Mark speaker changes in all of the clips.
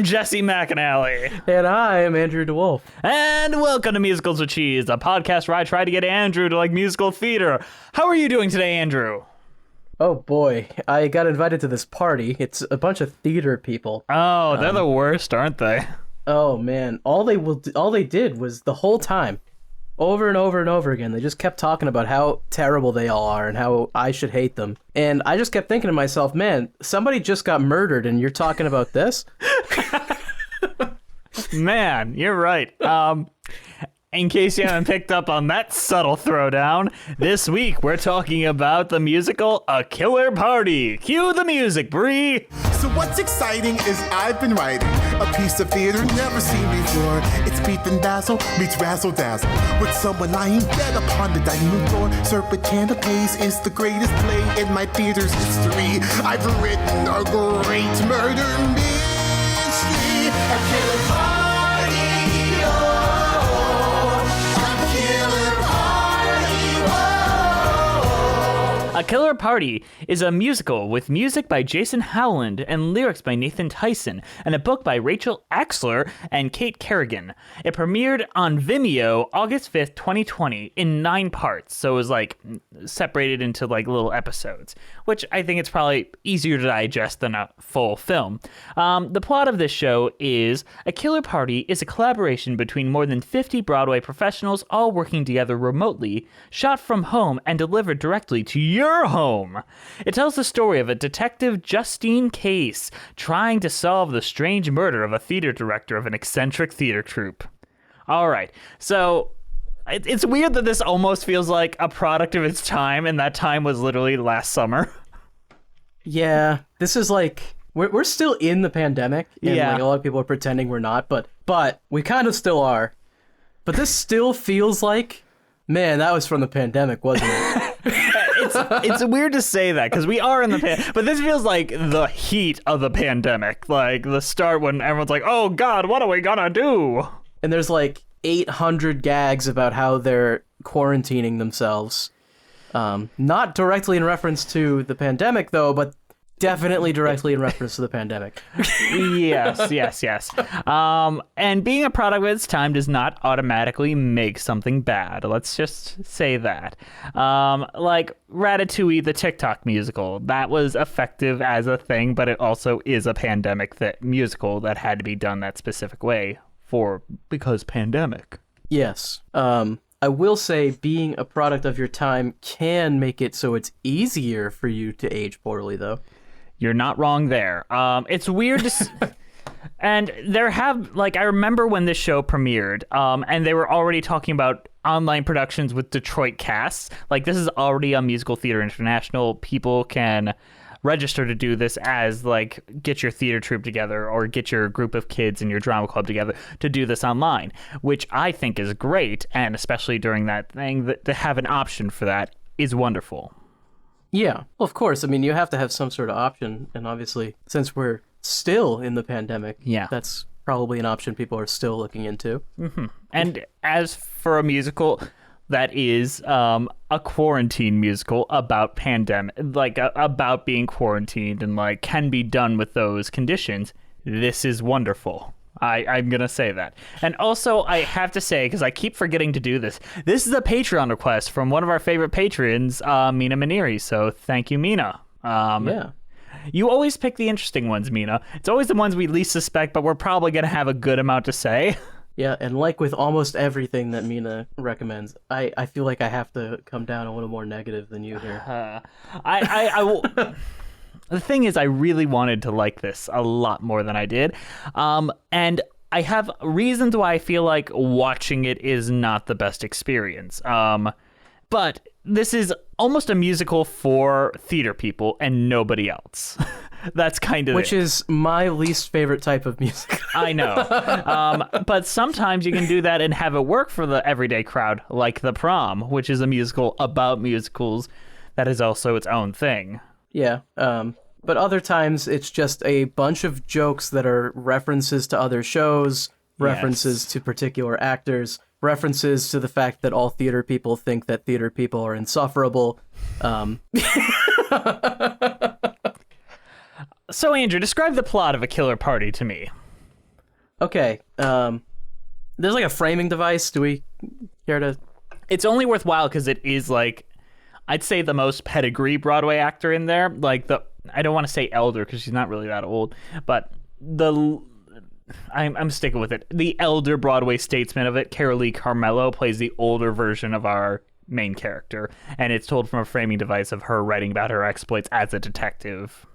Speaker 1: I'm Jesse McAnally.
Speaker 2: And I am Andrew DeWolf.
Speaker 1: And welcome to Musicals with Cheese, a podcast where I try to get Andrew to like musical theater. How are you doing today, Andrew?
Speaker 2: Oh boy, I got invited to this party. It's a bunch of theater people.
Speaker 1: Oh, they're the worst, aren't they?
Speaker 2: Oh man, all they did was the whole time, over and over and over again, they just kept talking about how terrible they all are and how I should hate them. And I just kept thinking to myself, man, somebody just got murdered and you're talking about this?
Speaker 1: Man, you're right. In case you haven't picked up on that subtle throwdown, this week we're talking about the musical A Killer Party. Cue the music, Bree.
Speaker 3: So what's exciting is I've been writing a piece of theater never seen before. It's Beef and Basil meets Razzle Dazzle with someone lying dead upon the dining room floor. Serpent Canapes is the greatest play in my theater's history. I've written a great murder mystery. A killer party.
Speaker 1: A Killer Party is a musical with music by Jason Howland and lyrics by Nathan Tyson and a book by Rachel Axler and Kate Kerrigan. It premiered on Vimeo August 5th, 2020 in 9 parts, so it was like separated into like little episodes, which I think it's probably easier to digest than a full film. The plot of this show is A Killer Party is a collaboration between more than 50 Broadway professionals all working together remotely, shot from home and delivered directly to your home. It tells the story of a detective Justine Case trying to solve the strange murder of a theater director of an eccentric theater troupe. All right, so it's weird that this almost feels like a product of its time, and that time was literally last summer.
Speaker 2: Yeah, this is like, we're still in the pandemic, and
Speaker 1: Yeah.
Speaker 2: like a lot of people are pretending we're not, but we kind of still are. But this still feels like, man, that was from the pandemic, wasn't it?
Speaker 1: It's weird to say that because we are in the but this feels like the heat of the pandemic, like the start when everyone's like, oh God, what are we gonna do?
Speaker 2: And there's like 800 gags about how they're quarantining themselves. Not directly in reference to the pandemic, though, but definitely directly in reference to the pandemic.
Speaker 1: Yes. And being a product of its time does not automatically make something bad. Let's just say that. Like Ratatouille, the TikTok musical, that was effective as a thing, but it also is a pandemic musical that had to be done that specific way because pandemic.
Speaker 2: Yes. I will say being a product of your time can make it so it's easier for you to age poorly, though.
Speaker 1: You're not wrong there. It's weird to and there have, like, I remember when this show premiered, and they were already talking about online productions with Detroit casts. Like, this is already on Musical Theater International. People can register to do this as, like, get your theater troupe together or get your group of kids and your drama club together to do this online, which I think is great, and especially during that thing, that to have an option for that is wonderful.
Speaker 2: Yeah, well, of course. I mean, you have to have some sort of option, and obviously, since we're still in the pandemic,
Speaker 1: Yeah.
Speaker 2: that's probably an option people are still looking into.
Speaker 1: Mm-hmm. And as for a musical that is a quarantine musical about pandemic, like about being quarantined and like can be done with those conditions, this is wonderful. I'm going to say that. And also, I have to say, because I keep forgetting to do this, this is a Patreon request from one of our favorite patrons, Mina Maniri. So thank you, Mina.
Speaker 2: Yeah.
Speaker 1: You always pick the interesting ones, Mina. It's always the ones we least suspect, but we're probably going to have a good amount to say.
Speaker 2: Yeah, and like with almost everything that Mina recommends, I feel like I have to come down a little more negative than you here.
Speaker 1: I will... The thing is, I really wanted to like this a lot more than I did. And I have reasons why I feel like watching it is not the best experience. But this is almost a musical for theater people and nobody else. That's kind of
Speaker 2: Which
Speaker 1: it.
Speaker 2: is my least favorite type of music.
Speaker 1: I know. But sometimes you can do that and have it work for the everyday crowd, like The Prom, which is a musical about musicals that is also its own thing.
Speaker 2: Yeah, but other times it's just a bunch of jokes that are references to other shows, references to particular actors, references to the fact that all theater people think that theater people are insufferable.
Speaker 1: So, Andrew, describe the plot of A Killer Party to me.
Speaker 2: Okay. There's like a framing device. Do we care to?
Speaker 1: It's only worthwhile because it is like, I'd say the most pedigree Broadway actor in there. Like I don't want to say elder because she's not really that old, but I'm sticking with it. The elder Broadway statesman of it, Carolee Carmello, plays the older version of our main character, and it's told from a framing device of her writing about her exploits as a detective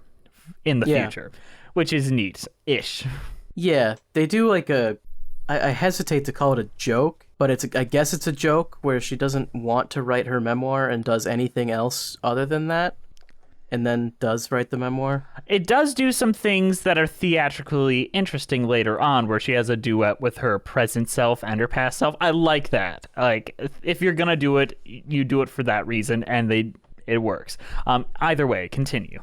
Speaker 1: in the future, which is neat-ish.
Speaker 2: Yeah, they do like I hesitate to call it a joke, but I guess it's a joke where she doesn't want to write her memoir and does anything else other than that, and then does write the memoir.
Speaker 1: It does do some things that are theatrically interesting later on, where she has a duet with her present self and her past self. I like that. Like, if you're gonna do it, you do it for that reason, and it works. Either way, continue.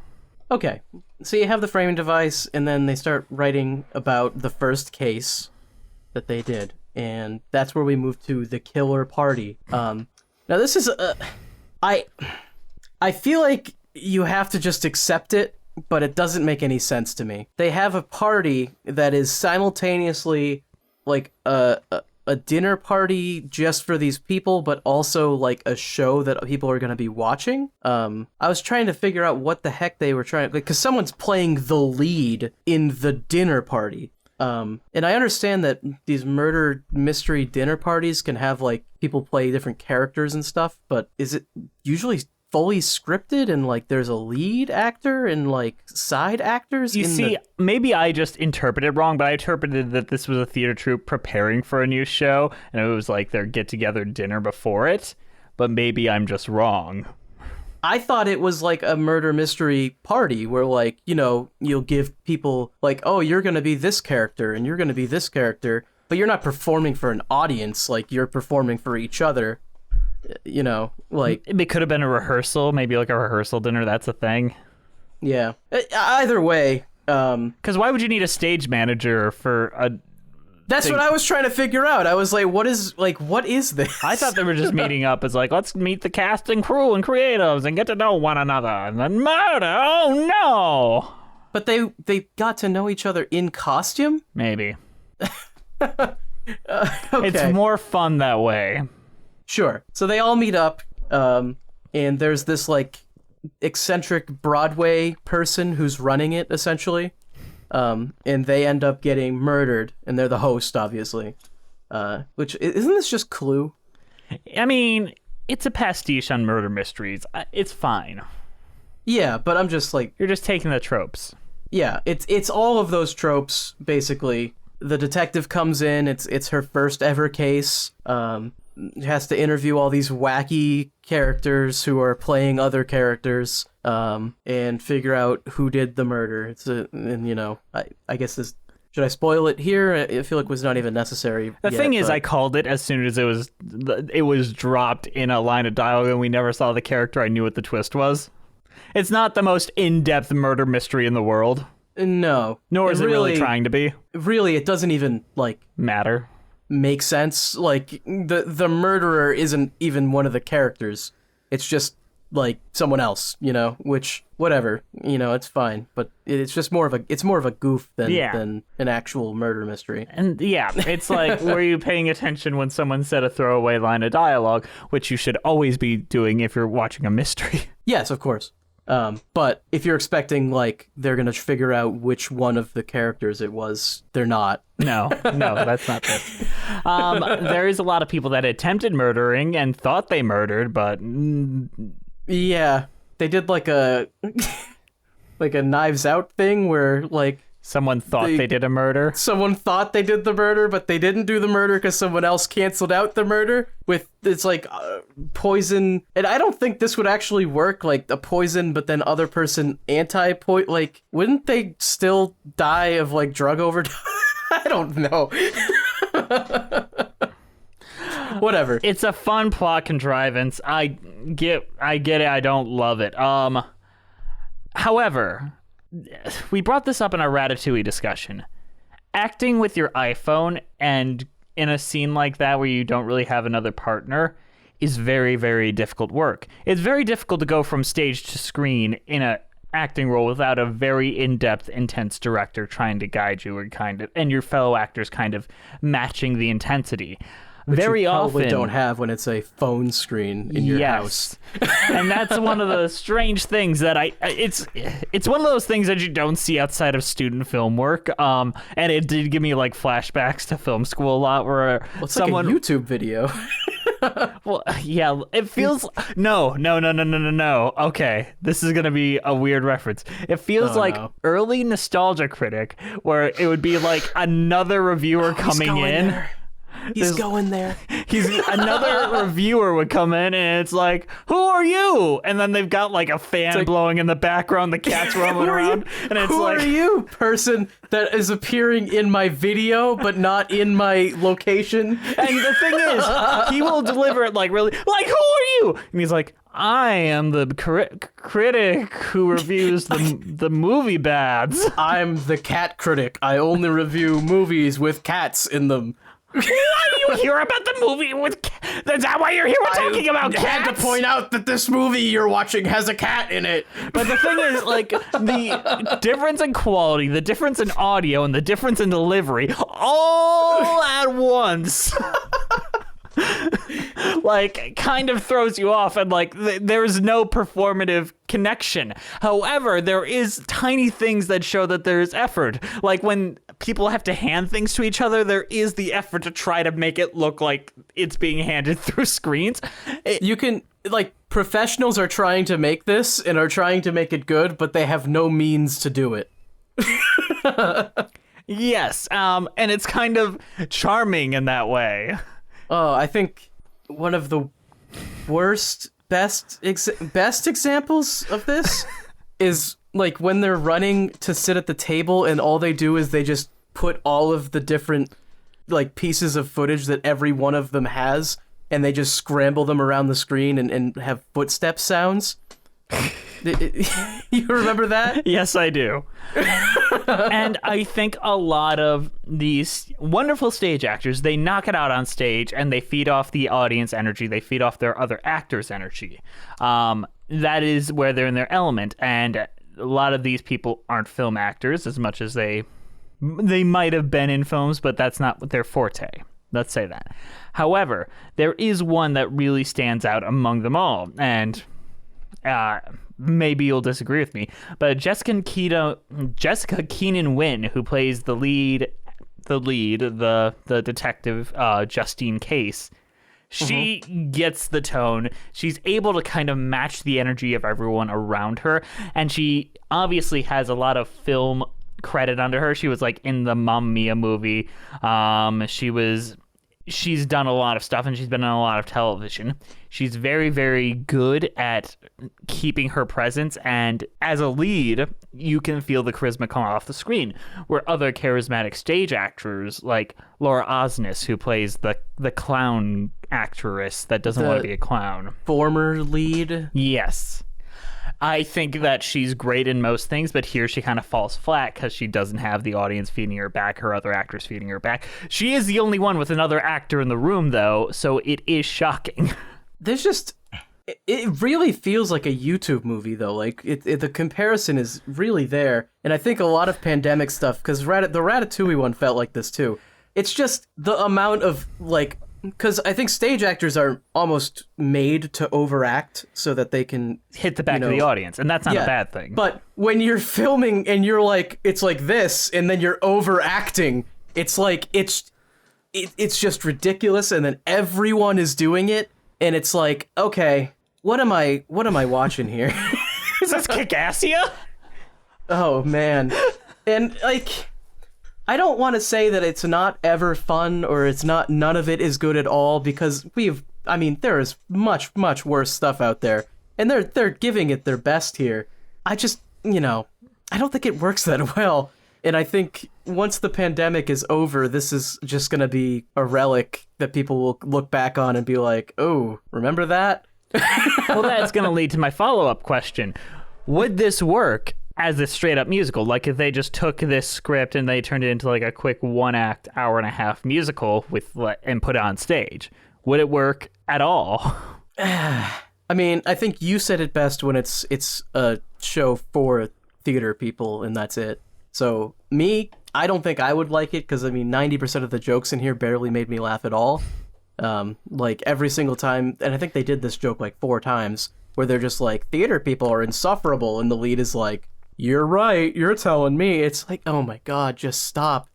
Speaker 2: Okay, so you have the framing device, and then they start writing about the first case that they did, and that's where we move to the killer party. Now this is I feel like you have to just accept it, but it doesn't make any sense to me. They have a party that is simultaneously like a dinner party just for these people, but also like a show that people are going to be watching. I was trying to figure out what the heck they were trying to, because someone's playing the lead in the dinner party. And I understand that these murder mystery dinner parties can have like people play different characters and stuff, but is it usually fully scripted and like there's a lead actor and like side actors?
Speaker 1: Maybe I just interpreted wrong, but I interpreted that this was a theater troupe preparing for a new show, and it was like their get-together dinner before it, but maybe I'm just wrong.
Speaker 2: I thought it was like a murder mystery party where, like, you know, you'll give people like, oh, you're going to be this character and you're going to be this character, but you're not performing for an audience. Like, you're performing for each other, you know, like.
Speaker 1: It could have been a rehearsal, maybe like a rehearsal dinner. That's a thing.
Speaker 2: Yeah. Either way.
Speaker 1: Because why would you need a stage manager for a.
Speaker 2: That's what I was trying to figure out. I was like, what is this?
Speaker 1: I thought they were just meeting up as like, let's meet the cast and crew and creatives and get to know one another. And then murder, oh no!
Speaker 2: But they got to know each other in costume?
Speaker 1: Maybe.
Speaker 2: Okay.
Speaker 1: It's more fun that way.
Speaker 2: Sure. So they all meet up, and there's this like eccentric Broadway person who's running it, essentially. And they end up getting murdered, and they're the host, obviously. Which, isn't this just Clue?
Speaker 1: I mean, it's a pastiche on murder mysteries. It's fine.
Speaker 2: Yeah, but I'm just like...
Speaker 1: You're just taking the tropes.
Speaker 2: Yeah, it's all of those tropes, basically. The detective comes in, it's her first ever case, has to interview all these wacky characters who are playing other characters, and figure out who did the murder. And you know, I guess this, should I spoil it here? I feel like it was not even necessary.
Speaker 1: The thing is, I called it as soon as it was dropped in a line of dialogue and we never saw the character. I knew what the twist was. It's not the most in-depth murder mystery in the world.
Speaker 2: No.
Speaker 1: Nor is it really trying to be.
Speaker 2: Really, it doesn't even, like...
Speaker 1: matter.
Speaker 2: Make sense. Like, the murderer isn't even one of the characters. It's just, like, someone else, you know? Which, whatever. You know, it's fine. But it's just more of a goof than an actual murder mystery.
Speaker 1: And, yeah, it's like, were you paying attention when someone said a throwaway line of dialogue, which you should always be doing if you're watching a mystery?
Speaker 2: Yes, of course. But if you're expecting, like, they're going to figure out which one of the characters it was, they're not.
Speaker 1: No, that's not this. There is a lot of people that attempted murdering and thought they murdered, but...
Speaker 2: Yeah, they did, like, a Knives Out thing where, like...
Speaker 1: Someone thought they did a murder.
Speaker 2: Someone thought they did the murder, but they didn't do the murder because someone else canceled out the murder with, it's like, poison. And I don't think this would actually work, like, a poison, but then other person anti-poison. Like, wouldn't they still die of, like, drug overdose? I don't know. Whatever.
Speaker 1: It's a fun plot contrivance. I get it. I don't love it. However... we brought this up in our Ratatouille discussion. Acting with your iPhone and in a scene like that where you don't really have another partner is very, very difficult work. It's very difficult to go from stage to screen in a acting role without a very in-depth, intense director trying to guide you and your fellow actors kind of matching the intensity.
Speaker 2: Which
Speaker 1: Very
Speaker 2: you probably
Speaker 1: often
Speaker 2: don't have when it's a phone screen in your house.
Speaker 1: And that's one of the strange things that it's one of those things that you don't see outside of student film work. And it did give me like flashbacks to film school a lot where
Speaker 2: Well, it's
Speaker 1: someone
Speaker 2: like a YouTube video.
Speaker 1: Well, yeah, it feels no. Okay, this is gonna be a weird reference. It feels like early Nostalgia Critic, where it would be like another reviewer coming in.
Speaker 2: There. He's going there.
Speaker 1: Another reviewer would come in and it's like, who are you? And then they've got like a fan blowing in the background, the cat's roaming around, and it's
Speaker 2: who
Speaker 1: like,
Speaker 2: are you, person that is appearing in my video but not in my location?
Speaker 1: And the thing is, he will deliver it like really, like, who are you? And he's like, I am the critic who reviews the movie bads.
Speaker 2: I'm the cat critic. I only review movies with cats in them.
Speaker 1: Why do you hear about the movie with cats? Is that why you're here? We're talking about cats.
Speaker 2: I had to point out that this movie you're watching has a cat in it.
Speaker 1: But the thing is, like, the difference in quality, the difference in audio, and the difference in delivery all at once. Like, kind of throws you off, and like there's no performative connection. However, there is tiny things that show that there's effort. Like when people have to hand things to each other, there is the effort to try to make it look like it's being handed through screens.
Speaker 2: You can, like, professionals are trying to make this and are trying to make it good, but they have no means to do it.
Speaker 1: Yes, and it's kind of charming in that way.
Speaker 2: Oh, I think one of the best examples of this is like when they're running to sit at the table and all they do is they just put all of the different like pieces of footage that every one of them has and they just scramble them around the screen and have footstep sounds. You remember that?
Speaker 1: Yes, I do. And I think a lot of these wonderful stage actors, they knock it out on stage and they feed off the audience energy. They feed off their other actors' energy. That is where they're in their element. And a lot of these people aren't film actors as much as they might have been in films, but that's not their forte. Let's say that. However, there is one that really stands out among them all. And maybe you'll disagree with me, but Jessica Keenan Wynn, who plays the detective, Justine Case, she gets the tone. She's able to kind of match the energy of everyone around her, and she obviously has a lot of film credit under her. She was like in the Mamma Mia movie. She's done a lot of stuff, and she's been on a lot of television. She's very, very good at keeping her presence, and as a lead, you can feel the charisma come off the screen, where other charismatic stage actors, like Laura Osnes, who plays the clown actress that doesn't want to be a clown.
Speaker 2: Former lead?
Speaker 1: Yes. I think that she's great in most things, but here she kind of falls flat because she doesn't have the audience feeding her back, her other actors feeding her back. She is the only one with another actor in the room, though, so it is shocking.
Speaker 2: There's just... It really feels like a YouTube movie, though. Like, the comparison is really there. And I think a lot of pandemic stuff, because the Ratatouille one felt like this, too. It's just the amount of, like... Because I think stage actors are almost made to overact so that they can
Speaker 1: hit the back of the audience, and that's not a bad thing.
Speaker 2: But when you're filming and you're like, it's like this, and then you're overacting, it's like it's just ridiculous, and then everyone is doing it, and it's like, okay, what am I watching here?
Speaker 1: Is this Kickassia?
Speaker 2: Oh man, and like. I don't want to say that it's not ever fun or none of it is good at all because there is much, much worse stuff out there and they're giving it their best here. I just, I don't think it works that well. And I think once the pandemic is over, this is just going to be a relic that people will look back on and be like, oh, remember that?
Speaker 1: Well, that's going to lead to my follow-up question. Would this work as a straight up musical? Like if they just took this script and they turned it into like a quick 1-act, hour-and-a-half musical and put it on stage, would it work at all?
Speaker 2: I mean, I think you said it best when it's a show for theater people and that's it. So me, I don't think I would like it because, I mean, 90% of the jokes in here barely made me laugh at all. Like every single time, and I think they did this joke like 4 times, where they're just like, theater people are insufferable, and the lead is like, you're right, you're telling me. It's like, oh my god, just stop.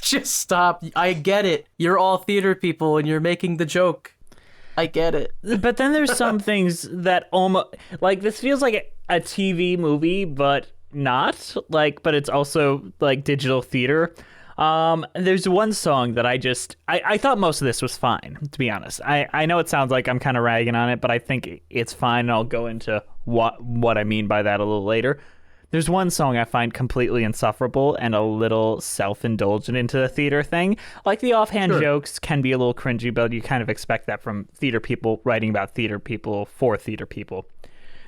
Speaker 2: Just stop. I get it. You're all theater people and you're making the joke. I get it.
Speaker 1: But then there's some things that almost, like, this feels like a TV movie, but not, like, but it's also like digital theater. There's one song that I thought most of this was fine, to be honest. I know it sounds like I'm kind of ragging on it, but I think it's fine, and I'll go into what I mean by that a little later. There's one song I find completely insufferable and a little self-indulgent into the theater thing. Like, the offhand jokes can be a little cringy, but you kind of expect that from theater people writing about theater people for theater people.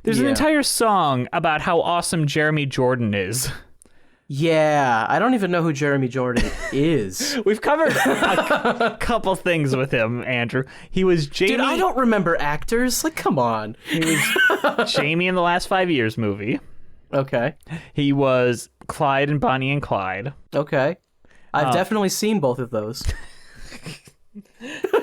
Speaker 1: There's an entire song about how awesome Jeremy Jordan is.
Speaker 2: Yeah, I don't even know who Jeremy Jordan is.
Speaker 1: We've covered a couple things with him, Andrew. He was Jamie.
Speaker 2: Dude, I don't remember actors. Like, come on.
Speaker 1: He was Jamie in the Last 5 Years movie.
Speaker 2: Okay.
Speaker 1: He was Clyde in Bonnie and Clyde.
Speaker 2: Okay. I've definitely seen both of those.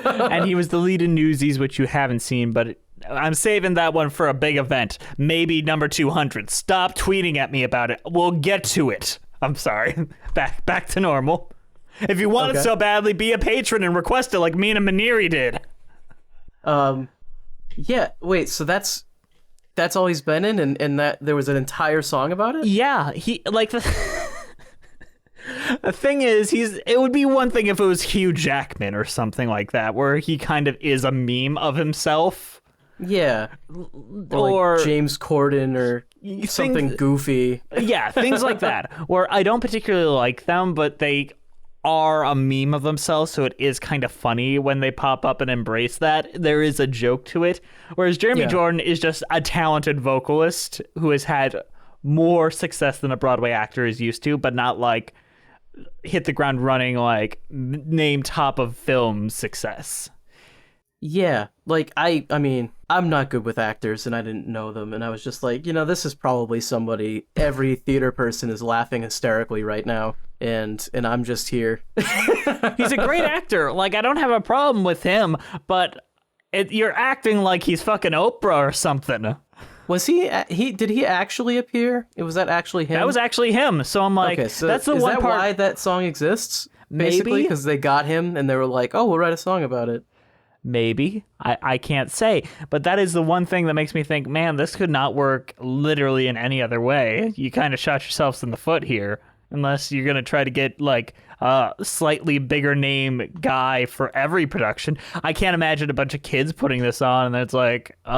Speaker 1: And he was the lead in Newsies, which you haven't seen, but I'm saving that one for a big event. Maybe number 200. Stop tweeting at me about it. We'll get to it. I'm sorry. Back to normal. If you want it so badly, be a patron and request it like Mina Maneri did.
Speaker 2: Yeah, wait, so that's all he's been in, and that there was an entire song about it?
Speaker 1: Yeah, he, like, the thing is, it would be one thing if it was Hugh Jackman or something like that, where he kind of is a meme of himself.
Speaker 2: Yeah. Or like James Corden or something goofy.
Speaker 1: Yeah, things like that, where I don't particularly like them, but they are a meme of themselves, so it is kind of funny when they pop up and embrace that. There is a joke to it. Whereas Jeremy Jordan is just a talented vocalist who has had more success than a Broadway actor is used to, but not like hit the ground running, like name top of film success.
Speaker 2: Yeah, like I mean, I'm not good with actors and I didn't know them, and I was just like, this is probably somebody every theater person is laughing hysterically right now, and I'm just here.
Speaker 1: He's a great actor. Like, I don't have a problem with him, but you're acting like he's fucking Oprah or something.
Speaker 2: Was did he actually appear? Was that actually him?
Speaker 1: That was actually him. So I'm like,
Speaker 2: okay, so
Speaker 1: that's the one part. Is that
Speaker 2: why that song exists? Basically, because they got him and they were like, oh, we'll write a song about it.
Speaker 1: Maybe. I can't say. But that is the one thing that makes me think, man, this could not work literally in any other way. You kind of shot yourselves in the foot here. Unless you're going to try to get, like, a slightly bigger name guy for every production. I can't imagine a bunch of kids putting this on, and it's like, who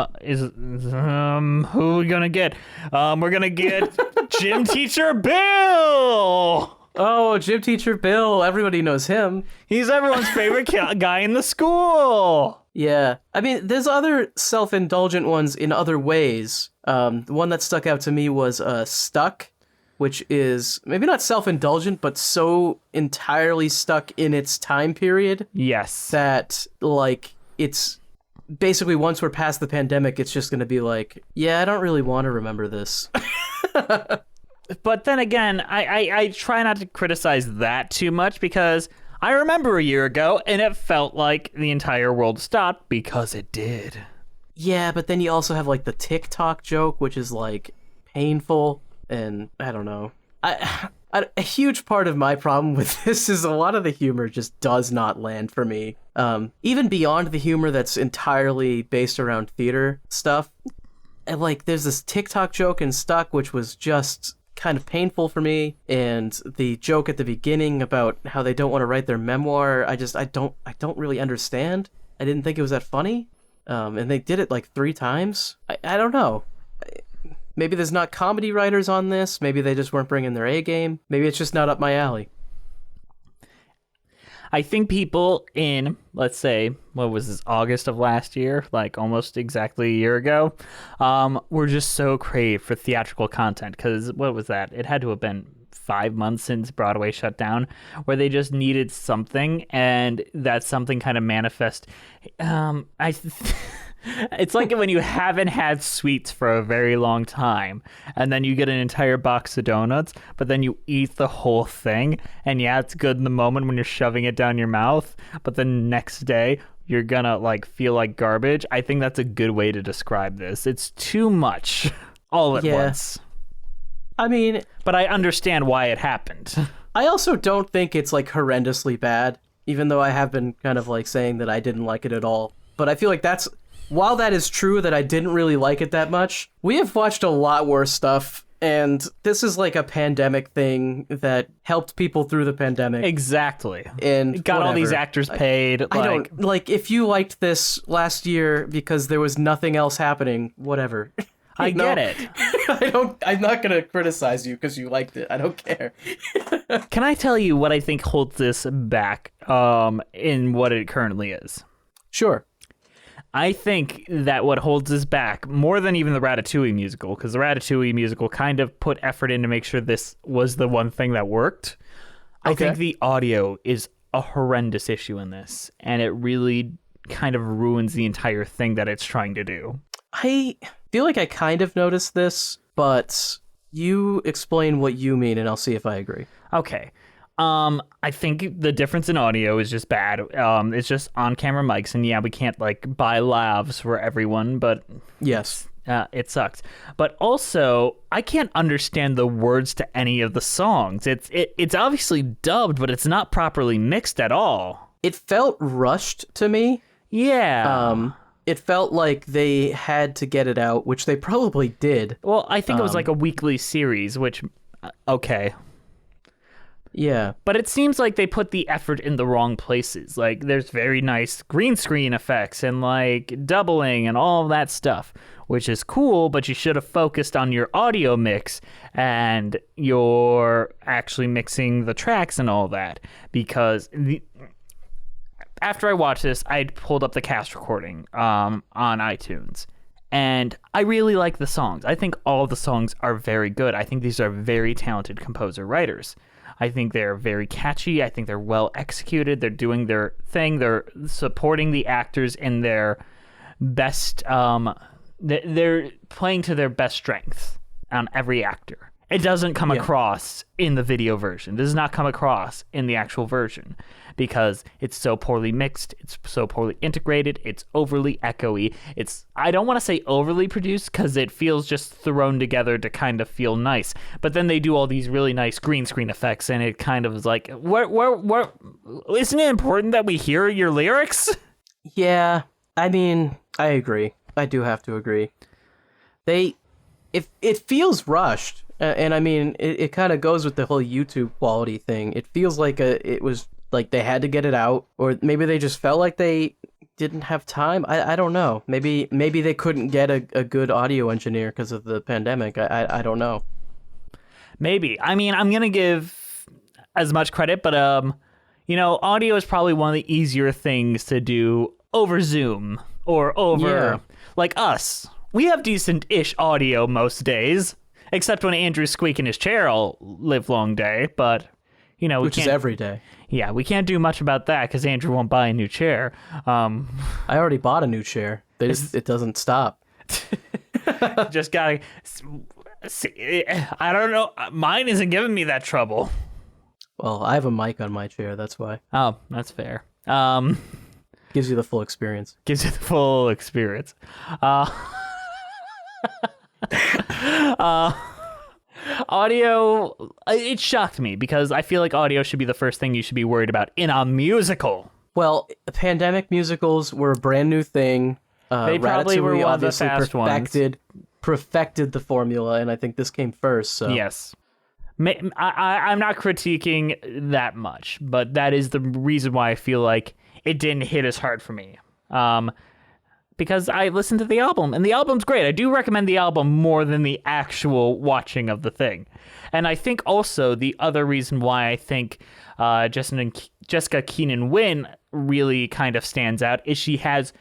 Speaker 1: are we going to get? We're going to get Gym Teacher Bill!
Speaker 2: Oh, Gym Teacher Bill. Everybody knows him.
Speaker 1: He's everyone's favorite guy in the school.
Speaker 2: Yeah. I mean, there's other self-indulgent ones in other ways. The one that stuck out to me was Stuck, which is maybe not self-indulgent, but so entirely stuck in its time period.
Speaker 1: Yes.
Speaker 2: That, like, it's basically once we're past the pandemic, it's just going to be like, yeah, I don't really want to remember this.
Speaker 1: But then again, I try not to criticize that too much because I remember a year ago and it felt like the entire world stopped because it did.
Speaker 2: Yeah, but then you also have like the TikTok joke, which is like painful, and I don't know. A huge part of my problem with this is a lot of the humor just does not land for me. Even beyond the humor that's entirely based around theater stuff. And like there's this TikTok joke in Stuck, which was just kind of painful for me, and the joke at the beginning about how they don't want to write their memoir, I don't really understand. I didn't think it was that funny, and they did it like 3 times. I don't know. Maybe there's not comedy writers on this. Maybe they just weren't bringing their A game. Maybe it's just not up my alley.
Speaker 1: I think people in, let's say, what was this, August of last year, like almost exactly a year ago, were just so craved for theatrical content because, what was that? It had to have been 5 months since Broadway shut down, where they just needed something, and that something kind of manifest. It's like when you haven't had sweets for a very long time, and then you get an entire box of donuts, but then you eat the whole thing, and yeah, it's good in the moment when you're shoving it down your mouth, but the next day you're gonna like feel like garbage. I think that's a good way to describe this. It's too much all at once.
Speaker 2: I mean,
Speaker 1: but I understand why it happened.
Speaker 2: I also don't think it's like horrendously bad, even though I have been kind of like saying that I didn't like it at all. But I feel like while that is true that I didn't really like it that much, we have watched a lot worse stuff, and this is like a pandemic thing that helped people through the pandemic.
Speaker 1: Exactly.
Speaker 2: And
Speaker 1: got
Speaker 2: whatever.
Speaker 1: all these actors paid.
Speaker 2: I don't like if you liked this last year because there was nothing else happening, whatever.
Speaker 1: I get it.
Speaker 2: I'm not going to criticize you because you liked it. I don't care.
Speaker 1: Can I tell you what I think holds this back in what it currently is?
Speaker 2: Sure.
Speaker 1: I think that what holds us back more than even the Ratatouille musical, because the Ratatouille musical kind of put effort in to make sure this was the one thing that worked. I think the audio is a horrendous issue in this, and it really kind of ruins the entire thing that it's trying to do.
Speaker 2: I feel like I kind of noticed this, but you explain what you mean, and I'll see if I agree.
Speaker 1: Okay. I think the difference in audio is just bad. It's just on-camera mics, and yeah, we can't like buy lavs for everyone, but
Speaker 2: yes,
Speaker 1: it sucks. But also, I can't understand the words to any of the songs. It's obviously dubbed, but it's not properly mixed at all.
Speaker 2: It felt rushed to me.
Speaker 1: Yeah.
Speaker 2: It felt like they had to get it out, which they probably did.
Speaker 1: Well, I think it was like a weekly series, which okay.
Speaker 2: Yeah.
Speaker 1: But it seems like they put the effort in the wrong places. Like, there's very nice green screen effects and, like, doubling and all of that stuff, which is cool, but you should have focused on your audio mix and you're actually mixing the tracks and all that. Because after I watched this, I pulled up the cast recording on iTunes. And I really like the songs. I think all of the songs are very good. I think these are very talented composer-writers. I think they're very catchy. I think they're well executed. They're doing their thing. They're supporting the actors in their best. They're playing to their best strength on every actor. It doesn't come across in the video version. It does not come across in the actual version because it's so poorly mixed. It's so poorly integrated. It's overly echoey. I don't want to say overly produced because it feels just thrown together to kind of feel nice. But then they do all these really nice green screen effects, and it kind of is like, where, isn't it important that we hear your lyrics?
Speaker 2: Yeah, I mean, I agree. I do have to agree. It feels rushed. And I mean, it kind of goes with the whole YouTube quality thing. It feels like it was like they had to get it out, or maybe they just felt like they didn't have time. I don't know. Maybe they couldn't get a good audio engineer because of the pandemic. I don't know.
Speaker 1: Maybe. I mean, I'm going to give as much credit, but audio is probably one of the easier things to do over Zoom or over like us. We have decent-ish audio most days. Except when Andrew's squeaking his chair all live long day, but
Speaker 2: which is every day.
Speaker 1: Yeah, we can't do much about that because Andrew won't buy a new chair.
Speaker 2: I already bought a new chair. It doesn't stop.
Speaker 1: Just gotta see. I don't know. Mine isn't giving me that trouble.
Speaker 2: Well, I have a mic on my chair. That's why.
Speaker 1: Oh, that's fair.
Speaker 2: Gives you the full experience.
Speaker 1: Gives you the full experience. Audio, it shocked me because I feel like audio should be the first thing you should be worried about in a musical.
Speaker 2: Well, pandemic musicals were a brand new thing.
Speaker 1: They probably were one of the fast ones.
Speaker 2: Perfected the formula, and I think this came first. So
Speaker 1: yes, I'm not critiquing that much, but that is the reason why I feel like it didn't hit as hard for me. Because I listened to the album, and the album's great. I do recommend the album more than the actual watching of the thing. And I think also the other reason why I think Jessica Keenan-Wynn really kind of stands out is she has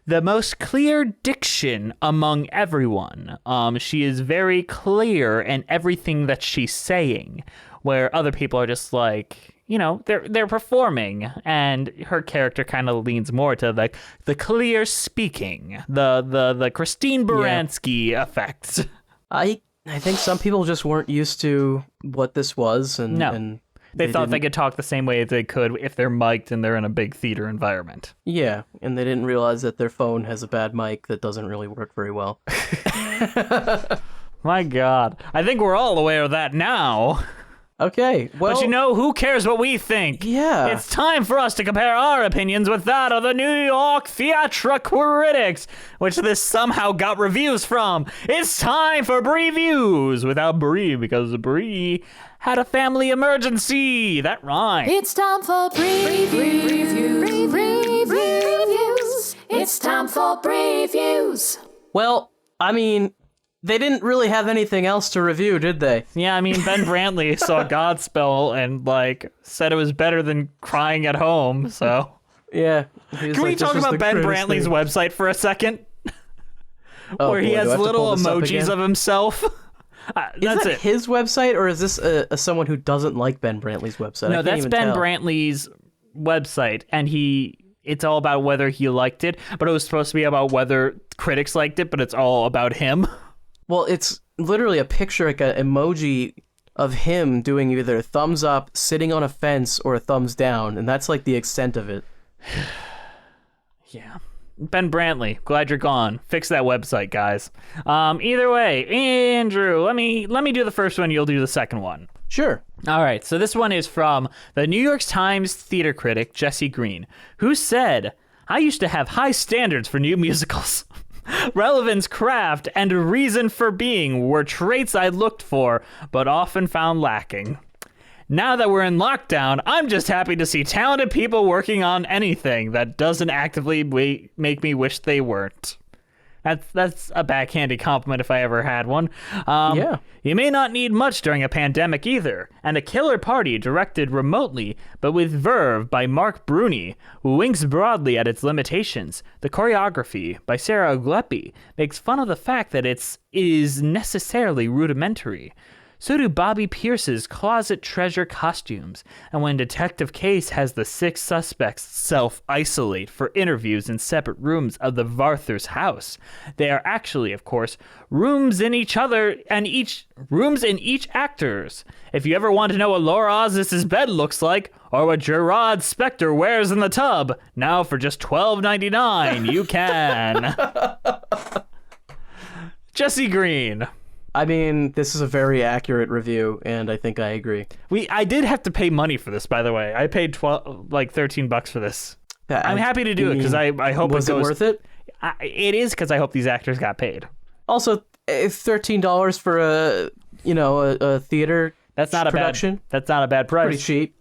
Speaker 1: the most clear diction among everyone. She is very clear in everything that she's saying, where other people are just like, they're performing, and her character kind of leans more to the clear speaking, the Christine Baranski effect.
Speaker 2: I think some people just weren't used to what this was, and
Speaker 1: they thought they could talk the same way as they could if they're mic'd and they're in a big theater environment.
Speaker 2: Yeah, and they didn't realize that their phone has a bad mic that doesn't really work very well.
Speaker 1: My God. I think we're all aware of that now.
Speaker 2: Okay, well...
Speaker 1: But who cares what we think?
Speaker 2: Yeah.
Speaker 1: It's time for us to compare our opinions with that of the New York Theatre Critics, which this somehow got reviews from. It's time for Brie Views without Brie, because Brie had a family emergency. That rhymes.
Speaker 4: It's time for previews. It's time for previews.
Speaker 2: Well, I mean... They didn't really have anything else to review, did they?
Speaker 1: Yeah, I mean, Ben Brantley saw Godspell and, said it was better than Crying at Home, so...
Speaker 2: Yeah.
Speaker 1: Can we talk about Ben Brantley's website for a second? Where he has little emojis of himself?
Speaker 2: Is that his website, or is this someone who doesn't like Ben Brantley's website?
Speaker 1: No, that's Ben Brantley's website, and it's all about whether he liked it, but it was supposed to be about whether critics liked it, but it's all about him.
Speaker 2: Well, it's literally a picture, like an emoji of him doing either a thumbs up, sitting on a fence, or a thumbs down, and that's the extent of it.
Speaker 1: Yeah. Ben Brantley, glad you're gone. Fix that website, guys. Either way, Andrew, let me do the first one, you'll do the second one.
Speaker 2: Sure.
Speaker 1: All right, so this one is from the New York Times theater critic, Jesse Green, who said, "I used to have high standards for new musicals. Relevance, craft, and reason for being were traits I looked for, but often found lacking. Now that we're in lockdown, I'm just happy to see talented people working on anything that doesn't actively make me wish they weren't." That's a backhanded compliment if I ever had one.
Speaker 2: Yeah.
Speaker 1: You may not need much during a pandemic either. And A Killer Party, directed remotely but with verve by Mark Bruni, who winks broadly at its limitations. The choreography by Sarah Oglepi makes fun of the fact that it is necessarily rudimentary. So do Bobby Pierce's closet treasure costumes, and when Detective Case has the 6 suspects self-isolate for interviews in separate rooms of the Varthur's house, they are actually, of course, rooms in each actor's. If you ever want to know what Laura Osnes' bed looks like, or what Gerard Spector wears in the tub, now for just $12.99, you can. Jesse Green.
Speaker 2: I mean, this is a very accurate review, and I think I agree.
Speaker 1: I did have to pay money for this, by the way. I paid $13 for this. I'm happy to do it because I hope
Speaker 2: was it worth it?
Speaker 1: It is, because I hope these actors got paid.
Speaker 2: Also, $13 for a theater production.
Speaker 1: That's not a bad price.
Speaker 2: Pretty cheap.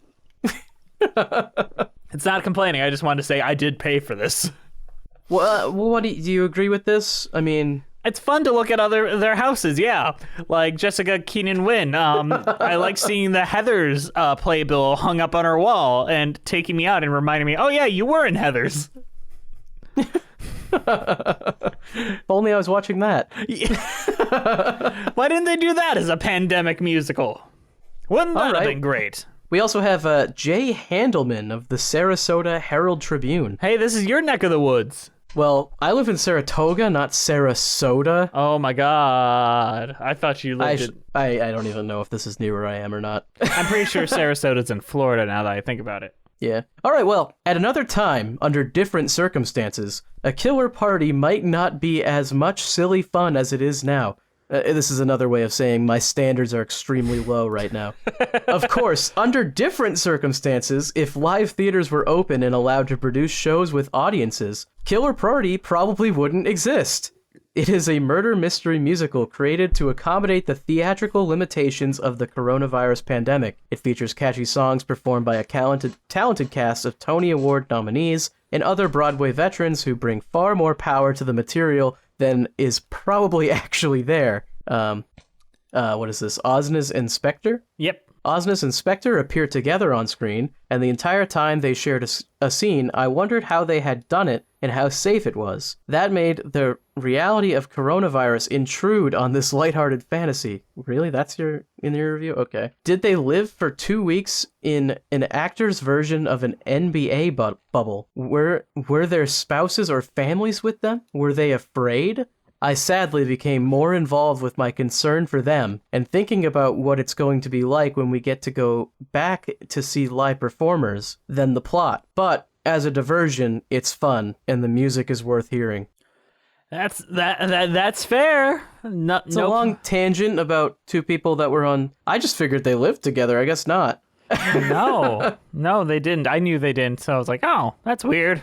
Speaker 1: It's not complaining. I just wanted to say I did pay for this.
Speaker 2: Well, what do you agree with this? I mean,
Speaker 1: it's fun to look at their houses, yeah. Like Jessica Keenan-Wynn. I like seeing the Heathers playbill hung up on her wall and taking me out and reminding me, oh yeah, you were in Heathers.
Speaker 2: If only I was watching that.
Speaker 1: Why didn't they do that as a pandemic musical? Wouldn't that have been great?
Speaker 2: We also have Jay Handelman of the Sarasota Herald Tribune.
Speaker 1: Hey, this is your neck of the woods.
Speaker 2: Well, I live in Saratoga, not Sarasota.
Speaker 1: Oh my God. I thought you lived
Speaker 2: I don't even know if this is near where I am or not.
Speaker 1: I'm pretty sure Sarasota's in Florida now that I think about it.
Speaker 2: Yeah. All right, well, at another time, under different circumstances, A Killer Party might not be as much silly fun as it is now. This is another way of saying my standards are extremely low right now. Of course, under different circumstances, if live theaters were open and allowed to produce shows with audiences, Killer Party probably wouldn't exist. It is a murder mystery musical created to accommodate the theatrical limitations of the coronavirus pandemic. It features catchy songs performed by a talented cast of Tony Award nominees and other Broadway veterans who bring far more power to the material than is probably actually there. What is this? Osnes and Spector?
Speaker 1: Yep.
Speaker 2: Osnes and Spectre appear together on screen, and the entire time they shared a scene, I wondered how they had done it and how safe it was. That made the reality of coronavirus intrude on this lighthearted fantasy. Really? That's in your review? Okay. Did they live for 2 weeks in an actor's version of an NBA bubble? Were their spouses or families with them? Were they afraid? I sadly became more involved with my concern for them and thinking about what it's going to be like when we get to go back to see live performers than the plot. But as a diversion, it's fun and the music is worth hearing.
Speaker 1: That's fair.
Speaker 2: It's a long tangent about two people that were on. I just figured they lived together. I guess not.
Speaker 1: No, they didn't. I knew they didn't, so I was like, oh, that's weird.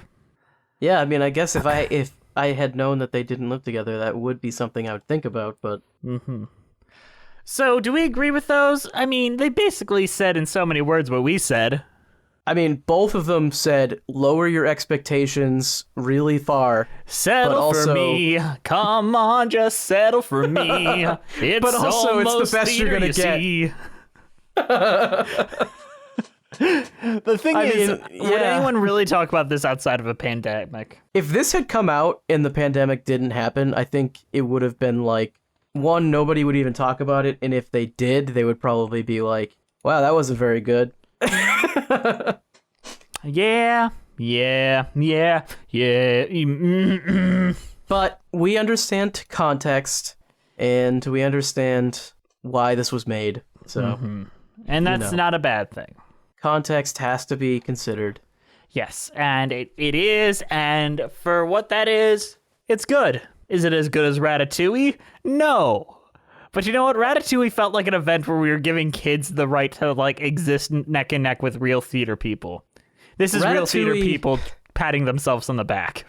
Speaker 2: Yeah, I mean, I guess if I had known that they didn't live together, that would be something I would think about, but...
Speaker 1: Mm-hmm. So, do we agree with those? I mean, they basically said in so many words what we said.
Speaker 2: I mean, both of them said, lower your expectations really far.
Speaker 1: Settle for me. Come on, just settle for me. It's
Speaker 2: but also, it's the best you're gonna
Speaker 1: get. The thing is, would anyone really talk about this outside of a pandemic?
Speaker 2: If this had come out and the pandemic didn't happen, I think it would have been like, one, nobody would even talk about it, and if they did, they would probably be like, wow, that wasn't very good.
Speaker 1: Yeah.
Speaker 2: But we understand context, and we understand why this was made, so...
Speaker 1: Mm-hmm. And that's not a bad thing.
Speaker 2: Context has to be considered.
Speaker 1: Yes, and it is, and for what that is, it's good. Is it as good as Ratatouille? No. But you know what? Ratatouille felt like an event where we were giving kids the right to, like, exist neck and neck with real theater people. This is real theater people patting themselves on the back.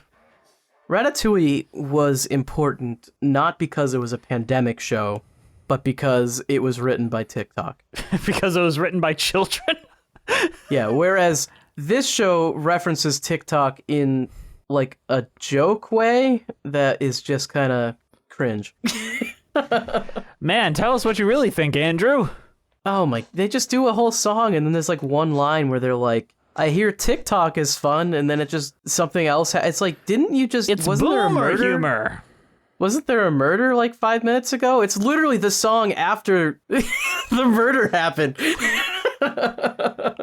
Speaker 2: Ratatouille was important not because it was a pandemic show, but because it was written by TikTok.
Speaker 1: Because it was written by children?
Speaker 2: Yeah, whereas this show references TikTok in, like, a joke way that is just kind of cringe.
Speaker 1: Man, tell us what you really think, Andrew.
Speaker 2: Oh my, they just do a whole song and then there's, like, one line where they're like, I hear TikTok is fun, and then it just, something else, it's like, didn't you just,
Speaker 1: it's
Speaker 2: wasn't there a
Speaker 1: boomer
Speaker 2: murder?
Speaker 1: Humor.
Speaker 2: Wasn't there a murder like 5 minutes ago? It's literally the song after the murder happened.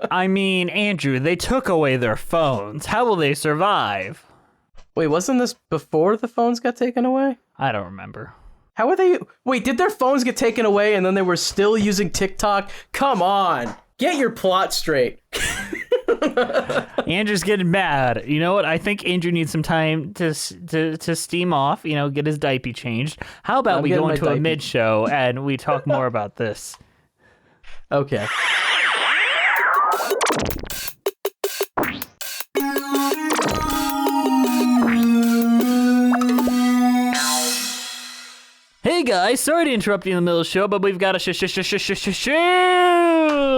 Speaker 1: I mean, Andrew, they took away their phones. How will they survive?
Speaker 2: Wait, wasn't this before the phones got taken away?
Speaker 1: I don't remember.
Speaker 2: How are they? Wait, did their phones get taken away and then they were still using TikTok? Come on, get your plot straight.
Speaker 1: Andrew's getting mad. You know what? I think Andrew needs some time to steam off, get his diaper changed. How about we go into a mid-show and we talk more about this?
Speaker 2: Okay.
Speaker 1: Hey guys, sorry to interrupt you in the middle of the show, but we've got a show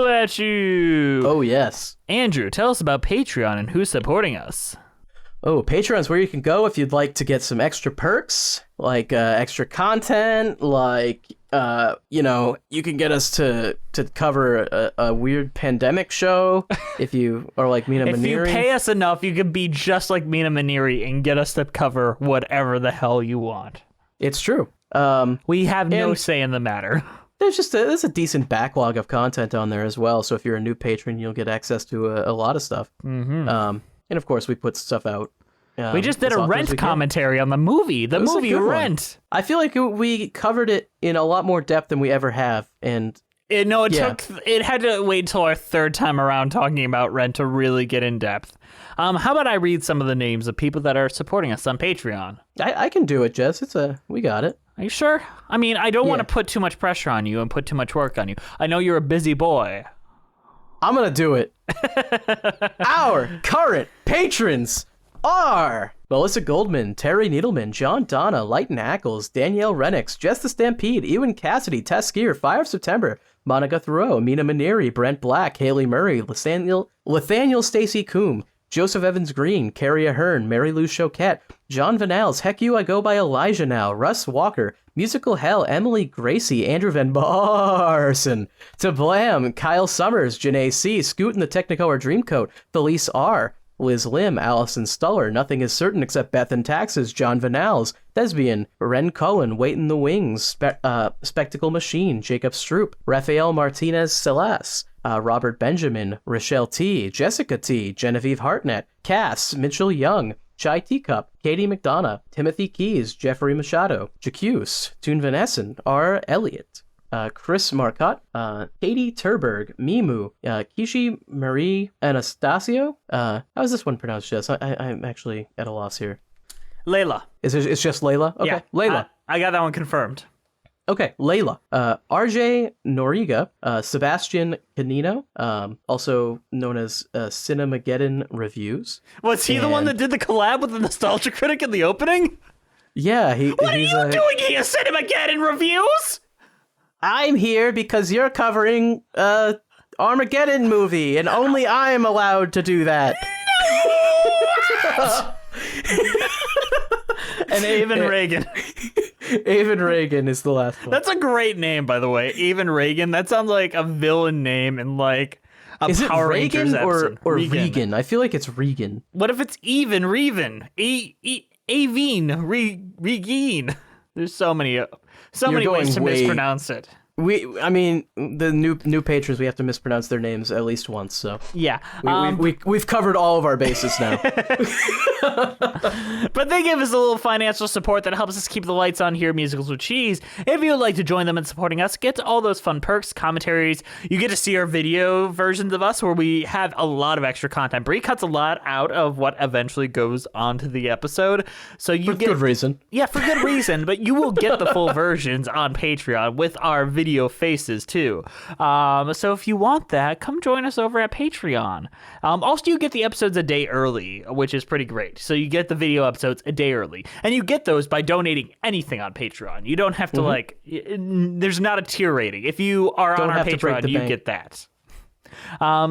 Speaker 1: at you.
Speaker 2: Oh, yes.
Speaker 1: Andrew, tell us about Patreon and who's supporting us.
Speaker 2: Oh, Patreon's where you can go if you'd like to get some extra perks, like extra content, like, you can get us to cover a weird pandemic show if you are like Mina Maneri.
Speaker 1: If you pay us enough, you can be just like Mina Maneri and get us to cover whatever the hell you want.
Speaker 2: It's true.
Speaker 1: We have no say in the matter.
Speaker 2: There's a decent backlog of content on there as well. So if you're a new patron, you'll get access to a lot of stuff.
Speaker 1: Mm-hmm.
Speaker 2: And of course, we put stuff out.
Speaker 1: We just did a Rent commentary on the movie. The movie Rent.
Speaker 2: I feel like we covered it in a lot more depth than we ever have. And
Speaker 1: it had to wait until our third time around talking about Rent to really get in depth. How about I read some of the names of people that are supporting us on Patreon?
Speaker 2: I can do it, Jess. We got it.
Speaker 1: Are you sure? I mean, I don't want to put too much pressure on you and put too much work on you. I know you're a busy boy.
Speaker 2: I'm going to do it. Our current patrons are Melissa Goldman, Terry Needleman, John Donna, Lighton Ackles, Danielle Renix, Jess the Stampede, Ewan Cassidy, Tess Gear, Fire of September, Monica Thoreau, Mina Maneri, Brent Black, Haley Murray, Nathaniel Stacy Coombe, Joseph Evans Green, Carrie Ahern, Mary Lou Choquette, John Vanals, heck you, I go by Elijah now, Russ Walker, Musical Hell, Emily Gracie, Andrew Van Barson, To Blam, Kyle Summers, Janae C, Scoot in the Technicolor Dreamcoat, Felice R, Liz Lim, Allison Stuller, Nothing is Certain Except Beth and Taxes, John Vanals, Thespian, Ren Cohen, Wait in the Wings, Spectacle Machine, Jacob Stroop, Rafael Martinez Celeste, Robert Benjamin, Rochelle T, Jessica T, Genevieve Hartnett, Cass, Mitchell Young, Chai Teacup, Katie McDonough, Timothy Keys, Jeffrey Machado, Jacuse, Toon Vanessen, R. Elliott, Chris Marcotte, Katie Turberg, Mimu, Kishi Marie Anastasio. How is this one pronounced, Jess? I'm actually at a loss here.
Speaker 1: Layla.
Speaker 2: It's just Layla? Okay,
Speaker 1: Yeah,
Speaker 2: Layla.
Speaker 1: I got that one confirmed.
Speaker 2: Okay, Layla. RJ Noriga, Sebastian Canino, also known as Cinemageddon Reviews.
Speaker 1: Was he the one that did the collab with the Nostalgia Critic in the opening?
Speaker 2: Yeah,
Speaker 1: What are you doing here, Cinemageddon Reviews?
Speaker 2: I'm here because you're covering Armageddon movie, and only I'm allowed to do that.
Speaker 1: And Avon Reagan.
Speaker 2: Avon Reagan is the last one.
Speaker 1: That's a great name, by the way. Avon Reagan. That sounds like a villain name in like a
Speaker 2: Is it
Speaker 1: Power
Speaker 2: Reagan
Speaker 1: Rangers episode.
Speaker 2: or Regan? I feel like it's Regan.
Speaker 1: What if it's Even Reven? Aveen Regine. There's so many ways to mispronounce it.
Speaker 2: I mean, the new patrons, we have to mispronounce their names at least once. So
Speaker 1: Yeah.
Speaker 2: we've covered all of our bases now.
Speaker 1: But they give us a little financial support that helps us keep the lights on here at Musicals with Cheese. If you would like to join them in supporting us, get all those fun perks, commentaries. You get to see our video versions of us where we have a lot of extra content. Brie cuts a lot out of what eventually goes onto the episode. So you get
Speaker 2: Good reason.
Speaker 1: Yeah, for good reason, but you will get the full versions on Patreon with our video faces too. So if you want that, come join us over at Patreon. Also, you get the episodes a day early, which is pretty great. So you get the video episodes a day early, and you get those by donating anything on Patreon. You don't have to there's not a tier rating. If you are on our Patreon, you get that.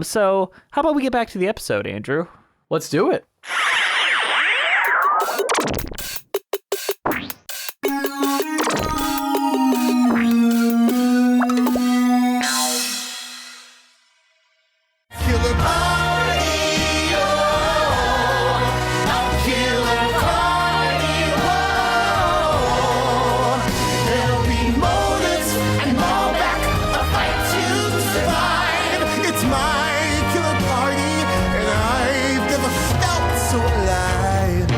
Speaker 1: So how about we get back to the episode, Andrew?
Speaker 2: Let's do it.
Speaker 3: Killer party, oh, a killer party, oh. There'll be moments and more back, a fight to survive. It's my killer party, and I've never felt so alive.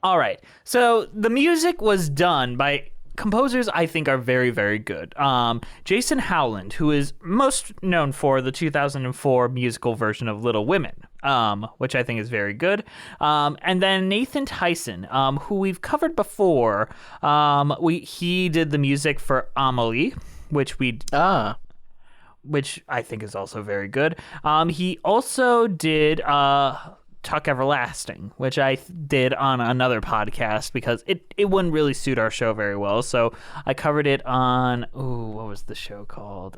Speaker 1: All right. So the music was done by composers I think are very, very good. Jason Howland, who is most known for the 2004 musical version of Little Women, which I think is very good. And then Nathan Tyson, who we've covered before. He did the music for Amelie, which I think is also very good. He also did Tuck Everlasting, which I did on another podcast because it wouldn't really suit our show very well. So I covered it on, what was the show called?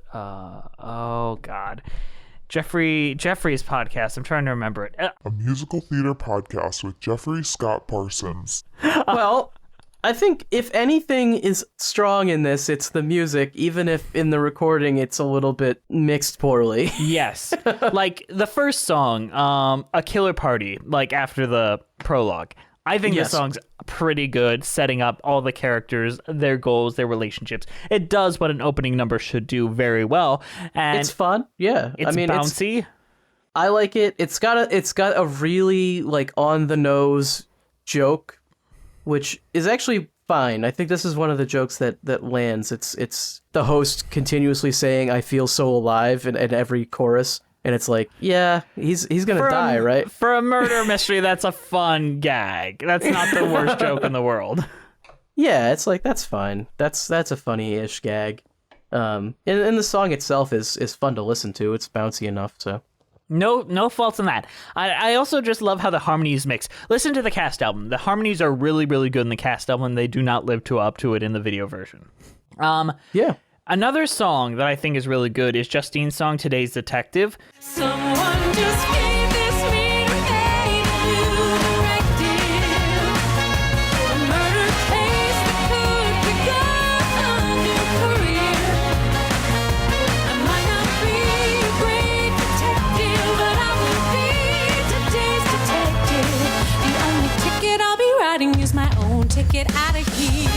Speaker 1: Jeffrey's podcast. I'm trying to remember it.
Speaker 5: A musical theater podcast with Jeffrey Scott Parsons.
Speaker 2: Well, I think if anything is strong in this, it's the music, even if in the recording it's a little bit mixed poorly.
Speaker 1: Yes. Like the first song, A Killer Party, like after the prologue. I think the song's pretty good, setting up all the characters, their goals, their relationships. It does what an opening number should do very well. And
Speaker 2: It's fun. Yeah.
Speaker 1: it's bouncy.
Speaker 2: I like it. It's got a really like on the nose joke, which is actually fine. I think this is one of the jokes that lands. It's the host continuously saying, "I feel so alive," in every chorus, and it's like, yeah, he's gonna die, right?
Speaker 1: For a murder mystery, that's a fun gag. That's not the worst joke in the world.
Speaker 2: Yeah, it's like that's fine. That's a funny-ish gag. And the song itself is fun to listen to. It's bouncy enough, so.
Speaker 1: No faults in that. I also just love how the harmonies mix. Listen to the cast album. The harmonies are really, really good in the cast album. They do not live up to it in the video version.
Speaker 2: Yeah.
Speaker 1: Another song that I think is really good is Justine's song, Today's Detective.
Speaker 4: Someone just gave this me to pay the new directive. A murder case that could become a new career. I might not be a great detective, but I will be today's detective. The only ticket I'll be writing is my own ticket out of here.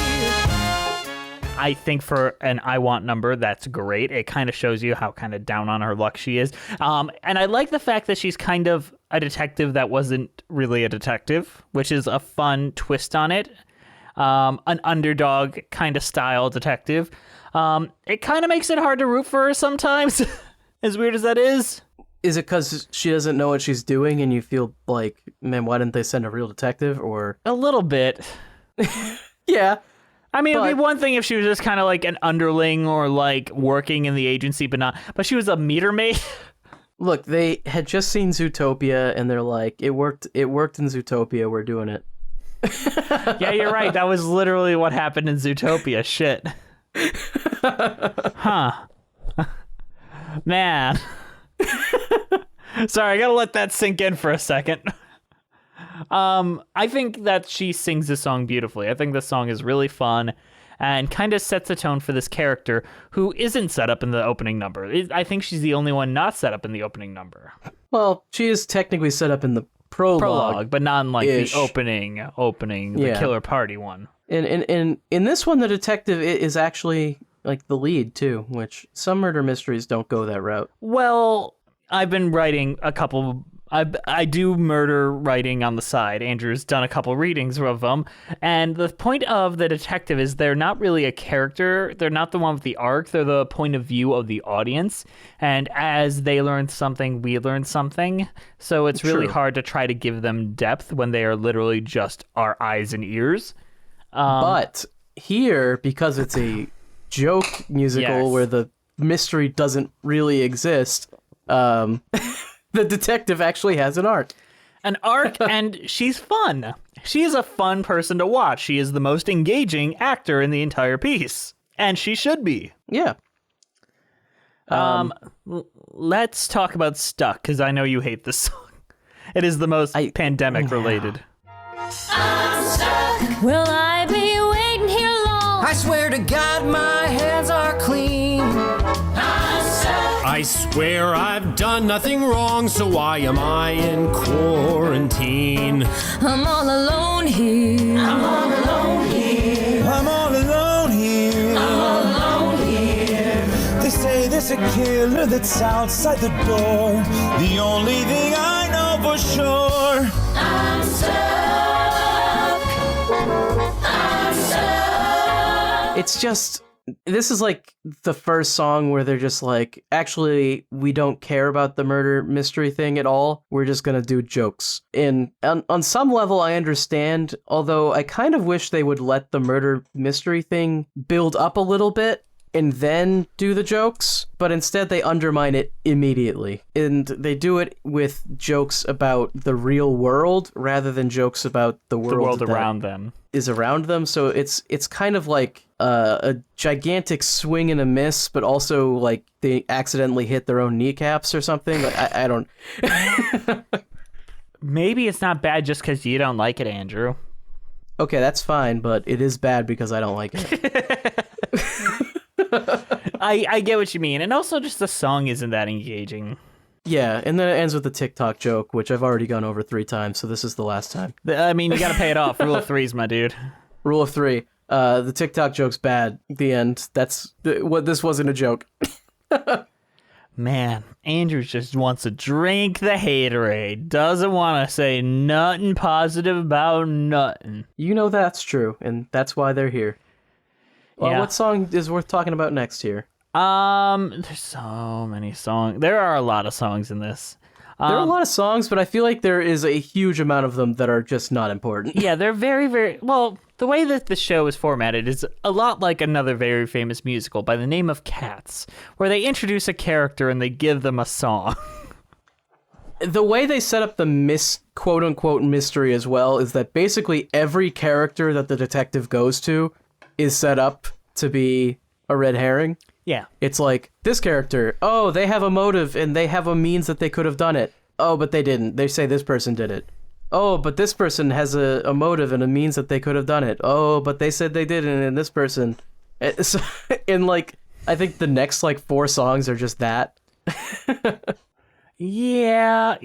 Speaker 1: I think for an I Want number, that's great. It kind of shows you how kind of down on her luck she is. And I like the fact that she's kind of a detective that wasn't really a detective, which is a fun twist on it. An underdog kind of style detective. It kind of makes it hard to root for her sometimes, as weird as that is.
Speaker 2: Is it because she doesn't know what she's doing and you feel like, man, why didn't they send a real detective? Or
Speaker 1: A little bit.
Speaker 2: yeah.
Speaker 1: I mean, it'd be
Speaker 2: But-
Speaker 1: one thing if she was just kind of like an underling or like working in the agency, but she was a meter maid.
Speaker 2: Look, they had just seen Zootopia and they're like, it worked in Zootopia, we're doing it.
Speaker 1: Yeah, you're right. That was literally what happened in Zootopia. Shit. Huh. Man. Sorry, I gotta let that sink in for a second. I think that she sings this song beautifully. I think this song is really fun and kind of sets the tone for this character who isn't set up in the opening number. I think she's the only one not set up in the opening number.
Speaker 2: Well, she is technically set up in the prologue.
Speaker 1: But not in like
Speaker 2: Ish.
Speaker 1: the opening, the
Speaker 2: Yeah.
Speaker 1: killer party one.
Speaker 2: And in this one, the detective is actually like the lead too, which some murder mysteries don't go that route.
Speaker 1: Well, I've been writing a couple. I do murder writing on the side. Andrew's done a couple readings of them. And the point of the detective is they're not really a character. They're not the one with the arc. They're the point of view of the audience. And as they learn something, we learn something. So it's really
Speaker 2: True.
Speaker 1: hard to try to give them depth when they are literally just our eyes and ears.
Speaker 2: But here, because it's a joke musical
Speaker 1: Yes.
Speaker 2: where the mystery doesn't really exist, the detective actually has an arc.
Speaker 1: An arc, and she's fun. She is a fun person to watch. She is the most engaging actor in the entire piece. And she should be.
Speaker 2: Yeah.
Speaker 1: Let's talk about Stuck, because I know you hate this song. It is the most pandemic related.
Speaker 4: Will I be waiting here long?
Speaker 6: I swear to God, my hands are clean.
Speaker 7: I swear I've done nothing wrong, so why am I in quarantine?
Speaker 4: I'm all alone here.
Speaker 6: I'm all alone here.
Speaker 8: I'm all alone here.
Speaker 6: I'm all alone here.
Speaker 8: They say there's a killer that's outside the door. The only thing I know for sure.
Speaker 4: I'm stuck. I'm stuck.
Speaker 2: It's just, this is like the first song where they're just like, actually, we don't care about the murder mystery thing at all. We're just going to do jokes. And on some level, I understand, although I kind of wish they would let the murder mystery thing build up a little bit and then do the jokes, but instead they undermine it immediately. And they do it with jokes about the real world rather than jokes about the
Speaker 1: The world
Speaker 2: that
Speaker 1: around them.
Speaker 2: is around them. So it's kind of like a gigantic swing and a miss, but also like they accidentally hit their own kneecaps or something. Like, I don't...
Speaker 1: Maybe it's not bad just because you don't like it, Andrew.
Speaker 2: Okay, that's fine, but it is bad because I don't like it.
Speaker 1: I get what you mean. And also just the song isn't that engaging.
Speaker 2: Yeah, and then it ends with the TikTok joke, which I've already gone over 3 times, so this is the last time.
Speaker 1: I mean, you got to pay it off. Rule of threes, my dude.
Speaker 2: Rule of 3. The TikTok joke's bad. The end. That's what. This wasn't a joke.
Speaker 1: Man, Andrew just wants to drink the haterade. Doesn't want to say nothing positive about nothing.
Speaker 2: You know that's true, and that's why they're here. Well,
Speaker 1: Yeah.
Speaker 2: what song is worth talking about next here?
Speaker 1: There's so many songs. There are a lot of songs in this.
Speaker 2: There are a lot of songs, but I feel like there is a huge amount of them that are just not important.
Speaker 1: Yeah, they're very, very... Well, the way that the show is formatted is a lot like another very famous musical by the name of Cats, where they introduce a character and they give them a song.
Speaker 2: The way they set up the quote-unquote mystery as well is that basically every character that the detective goes to is set up to be a red herring.
Speaker 1: Yeah.
Speaker 2: It's like, this character, oh, they have a motive and they have a means that they could have done it. Oh, but they didn't. They say this person did it. Oh, but this person has a motive and a means that they could have done it. Oh, but they said they didn't, and this person... So, in, like, I think the next, like, 4 songs are just that.
Speaker 1: Yeah.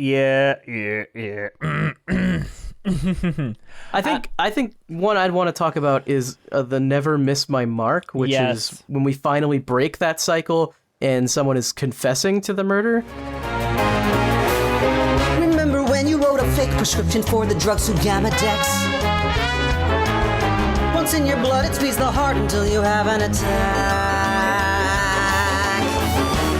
Speaker 2: I think one I'd want to talk about is the Never Miss My Mark, which is when we finally break that cycle and someone is confessing to the murder.
Speaker 9: Remember when you wrote a fake prescription for the drug Sugamadex? Once in your blood, it squeezed the heart until you have an attack.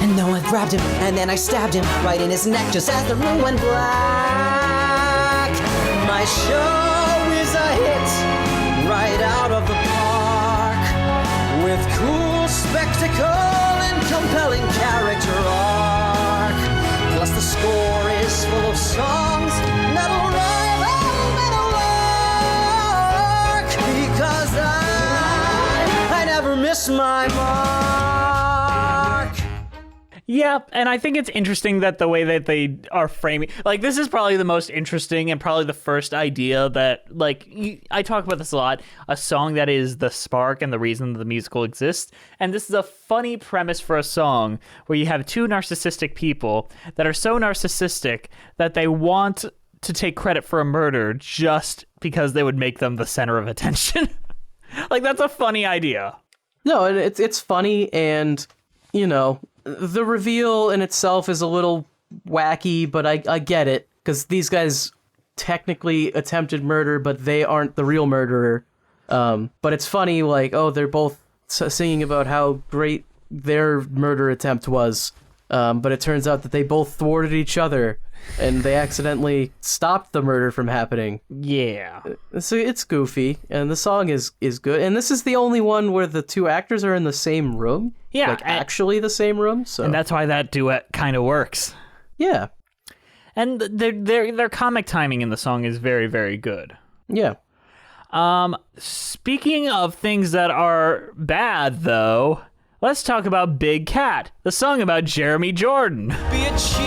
Speaker 9: And no one grabbed him, and then I stabbed him right in his neck just as the room went black. My show is a hit right out of the park, with cool spectacle and compelling character arc. Plus the score is full of songs that'll rival Meadowlark, because I never miss my mark.
Speaker 1: Yeah, and I think it's interesting that the way that they are framing, like, this is probably the most interesting and probably the first idea that, like, I talk about this a lot, a song that is the spark and the reason the musical exists. And this is a funny premise for a song where you have 2 narcissistic people that are so narcissistic that they want to take credit for a murder just because they would make them the center of attention. Like, that's a funny idea.
Speaker 2: No, and it's funny, and, you know, the reveal in itself is a little wacky, but I get it, because these guys technically attempted murder, but they aren't the real murderer. But it's funny, like, oh, they're both singing about how great their murder attempt was, but it turns out that they both thwarted each other, and they accidentally stopped the murder from happening.
Speaker 1: Yeah.
Speaker 2: So it's goofy, and the song is good, and this is the only one where the 2 actors are in the same room.
Speaker 1: Yeah,
Speaker 2: like actually the same room. So,
Speaker 1: and that's why that duet kind of works.
Speaker 2: Yeah,
Speaker 1: and their comic timing in the song is very, very good.
Speaker 2: Yeah.
Speaker 1: Speaking of things that are bad, though, let's talk about Big Cat, the song about Jeremy Jordan.
Speaker 6: Be a cheetah,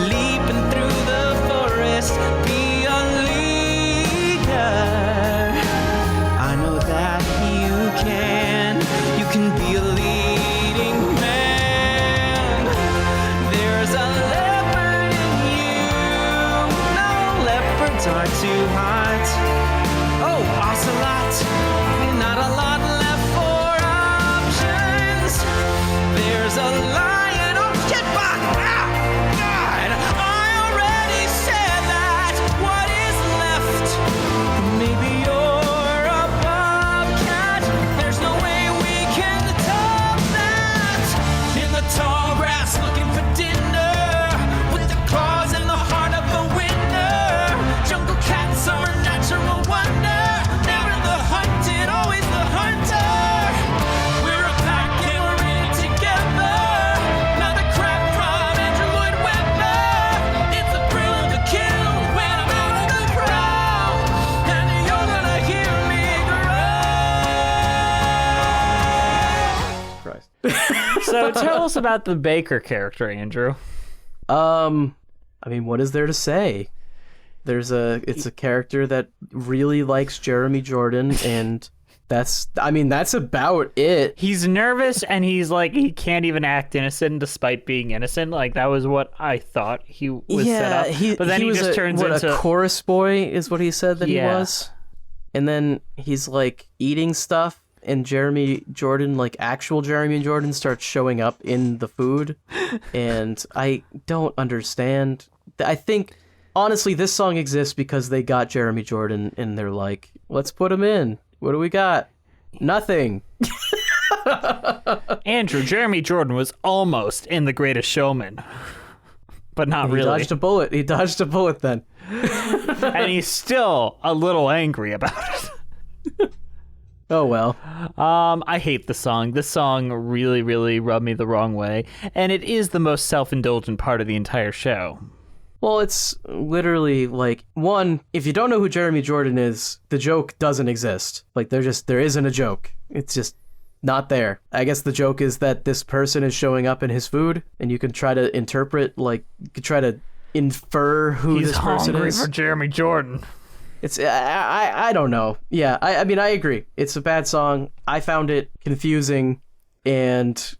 Speaker 6: leaping through the forest. Be a leader. I know that you can. You can be a leading man. There's a leopard in you. No, leopards are too hot. Oh, ocelot, not a lot left for options. There's a lion, oh shit, fuck! And I already said that. What is left? Maybe you're a bobcat. There's no way we can top that. In the tall grass, looking for dinner, with the claws in the heart of the winter. Jungle cats are a natural wonder. Never the hunted, always the hunter. We're a pack and we're in it together. Not the crap from Andrew Lloyd Webber. It's the thrill of the kill when I'm out of the crowd, and you're gonna hear me growl.
Speaker 2: Christ.
Speaker 1: So tell us about the Baker character, Andrew.
Speaker 2: I mean, what is there to say? It's a character that really likes Jeremy Jordan, and that's about it.
Speaker 1: He's nervous, and he's like, he can't even act innocent despite being innocent. Like, that was what I thought he was set up. But then he
Speaker 2: was
Speaker 1: just turns into
Speaker 2: a chorus boy is what he said that
Speaker 1: Yeah.
Speaker 2: he was. And then he's like eating stuff, and Jeremy Jordan, like actual Jeremy Jordan, starts showing up in the food, and I don't understand. I think honestly this song exists because they got Jeremy Jordan and they're like, let's put him in. What do we got? Nothing.
Speaker 1: Andrew. Jeremy Jordan was almost in The Greatest Showman, but not
Speaker 2: He
Speaker 1: really.
Speaker 2: dodged a bullet. He dodged a bullet then.
Speaker 1: And he's still a little angry about it.
Speaker 2: Oh well.
Speaker 1: I hate the song. This song really, really rubbed me the wrong way, and it is the most self-indulgent part of the entire show.
Speaker 2: Well, it's literally like, one, if you don't know who Jeremy Jordan is, the joke doesn't exist. Like, there isn't a joke. It's just not there. I guess the joke is that this person is showing up in his food, and you can try to interpret, like, you can try to infer who
Speaker 1: He's
Speaker 2: this person
Speaker 1: hungry
Speaker 2: is.
Speaker 1: for Jeremy Jordan.
Speaker 2: It's I don't know. Yeah, I mean, I agree. It's a bad song. I found it confusing and